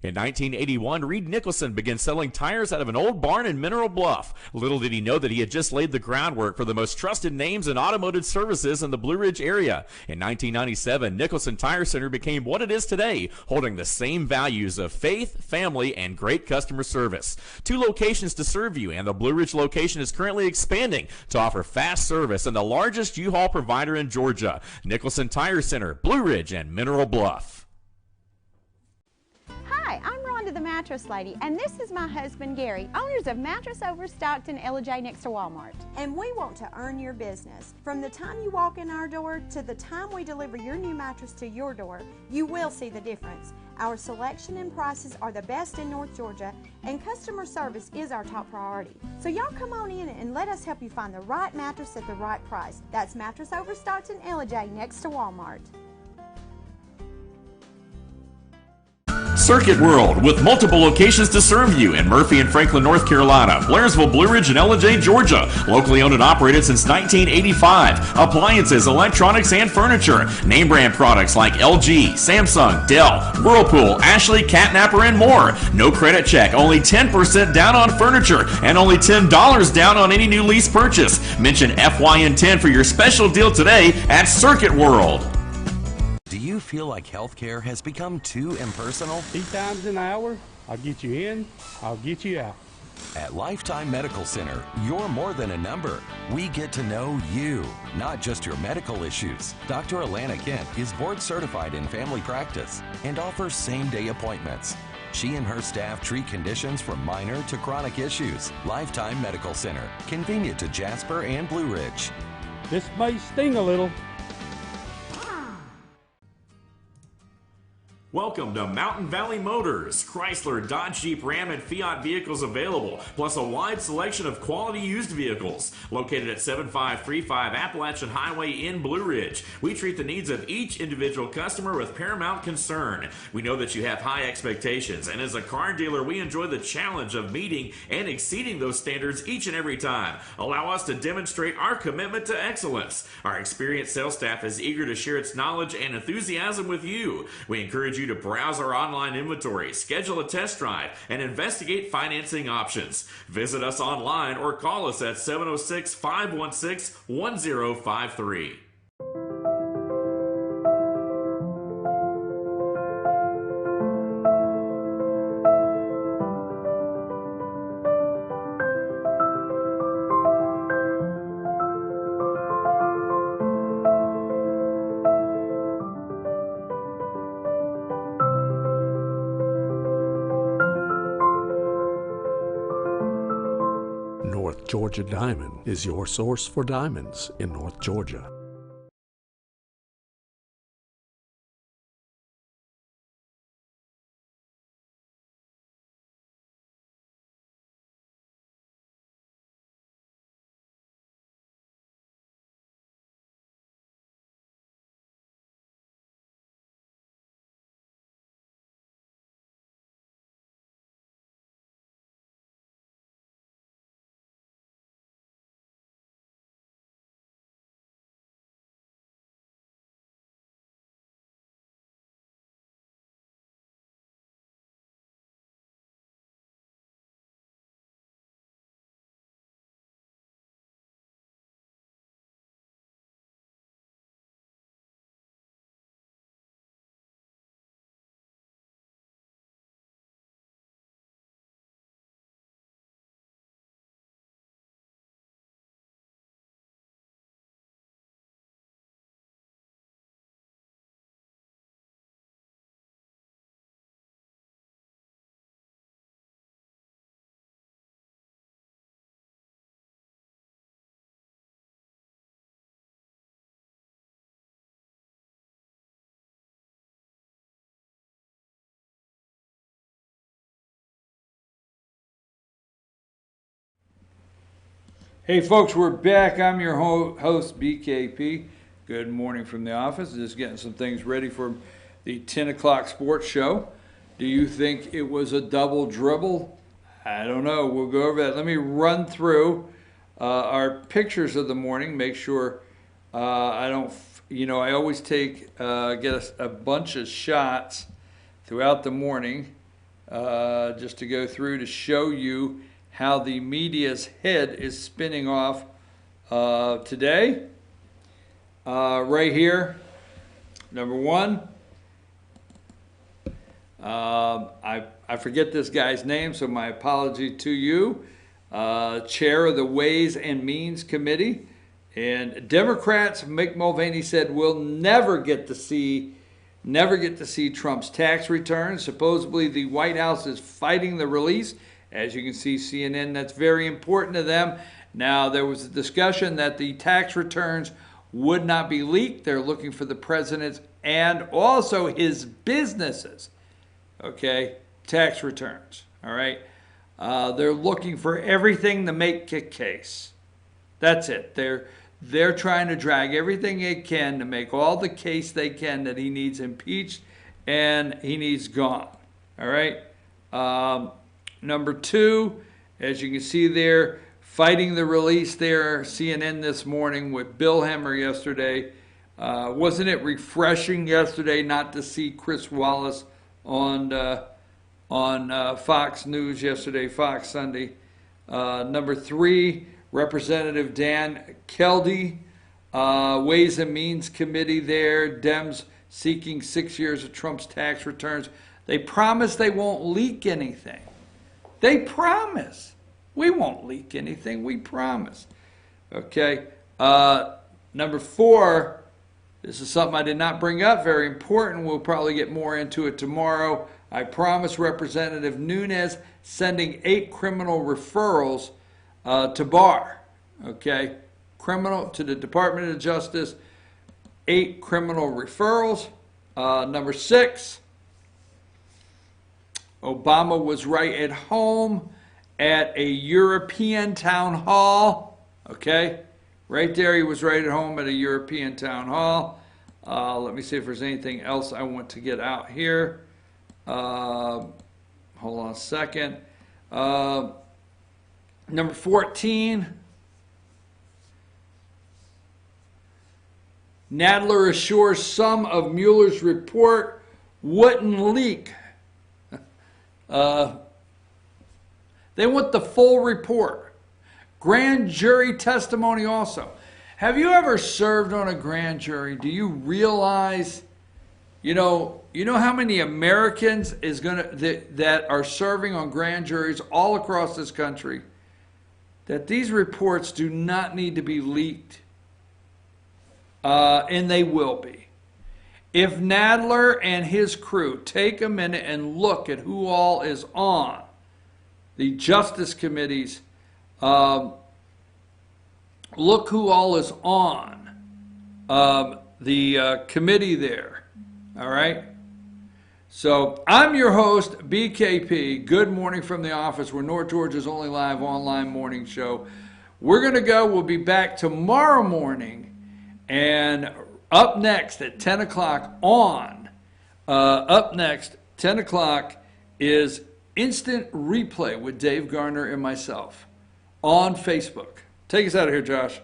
In 1981, Reed Nicholson began selling tires out of an old barn in Mineral Bluff. Little did he know that he had just laid the groundwork for the most trusted names in automotive services in the Blue Ridge area. In 1997, Nicholson Tire Center became what it is today, holding the same values of faith, family, and great customer service. 2 locations to serve you, and the Blue Ridge location is currently expanding to offer fast service and the largest U-Haul provider in Georgia. Nicholson Tire Center, Blue Ridge, and Mineral Bluff. Hi, I'm Rhonda the Mattress Lady, and this is my husband Gary, owners of Mattress Overstocked in LJ next to Walmart. And we want to earn your business. From the time you walk in our door to the time we deliver your new mattress to your door, you will see the difference. Our selection and prices are the best in North Georgia, and customer service is our top priority. So y'all come on in and let us help you find the right mattress at the right price. That's Mattress Overstocked in LJ next to Walmart. Circuit World, with multiple locations to serve you in Murphy and Franklin, North Carolina, Blairsville, Blue Ridge, and Ellijay, Georgia. Locally owned and operated since 1985. Appliances, electronics, and furniture. Name brand products like LG, Samsung, Dell, Whirlpool, Ashley, Catnapper, and more. No credit check, only 10% down on furniture, and only $10 down on any new lease purchase. Mention FYN10 for your special deal today at Circuit World. Do you feel like healthcare has become too impersonal? 3 times an hour, I'll get you in, I'll get you out. At Lifetime Medical Center, you're more than a number. We get to know you, not just your medical issues. Dr. Alana Kent is board certified in family practice and offers same-day appointments. She and her staff treat conditions from minor to chronic issues. Lifetime Medical Center, convenient to Jasper and Blue Ridge. This may sting a little. Welcome to Mountain Valley Motors. Chrysler, Dodge, Jeep, Ram, and Fiat vehicles available, plus a wide selection of quality used vehicles. Located at 7535 Appalachian Highway in Blue Ridge, we treat the needs of each individual customer with paramount concern. We know that you have high expectations, and as a car dealer, we enjoy the challenge of meeting and exceeding those standards each and every time. Allow us to demonstrate our commitment to excellence. Our experienced sales staff is eager to share its knowledge and enthusiasm with you. We encourage you to browse our online inventory, schedule a test drive, and investigate financing options. Visit us online or call us at 706-516-1053. North Georgia Diamond is your source for diamonds in North Georgia. Hey folks, we're back. I'm your host, BKP. Good morning from the office. Just getting some things ready for the 10 o'clock sports show. Do you think it was a double dribble? I don't know. We'll go over that. Let me run through our pictures of the morning. Make sure I don't, I always get a bunch of shots throughout the morning just to go through to show you how the media's head is spinning off today. Right here, number one. I forget this guy's name, so my apology to you. Chair of the Ways and Means Committee. And Democrats, Mick Mulvaney said, will never get to see Trump's tax returns. Supposedly the White House is fighting the release. As you can see, CNN, that's very important to them. Now, there was a discussion that the tax returns would not be leaked. They're looking for the president's and also his businesses okay? Tax returns, all right? They're looking for everything to make a case. That's it. They're trying to drag everything they can to make all the case they can that he needs impeached and he needs gone, all right? Number two, as you can see there, fighting the release there, CNN this morning with Bill Hemmer yesterday. Wasn't it refreshing yesterday not to see Chris Wallace on Fox News yesterday, Fox Sunday? Number three, Representative Dan Kennedy, Ways and Means Committee there, Dems seeking 6 years of Trump's tax returns. They promise they won't leak anything. They promise. We won't leak anything. We promise. Okay. Number four, this is something I did not bring up. Very important. We'll probably get more into it tomorrow. I promise Representative Nunes sending 8 criminal referrals to Barr. Okay. Criminal to the Department of Justice. 8 criminal referrals. Number 6, Obama was right at home at a European town hall. Okay, right there, he was right at home at a European town hall. Let me see if there's anything else I want to get out here. Hold on a second. Number 14, Nadler assures some of Mueller's report wouldn't leak. They want the full report. Grand jury testimony also. Have you ever served on a grand jury? Do you realize, you know how many Americans that are serving on grand juries all across this country, that these reports do not need to be leaked, and they will be. If Nadler and his crew take a minute and look at who all is on the Justice Committees, look who all is on the committee there, all right? So I'm your host, BKP. Good morning from the office. We're North Georgia's only live online morning show. We're going to go. We'll be back tomorrow morning. And up next at 10 o'clock is Instant Replay with Dave Garner and myself on Facebook. Take us out of here, Josh.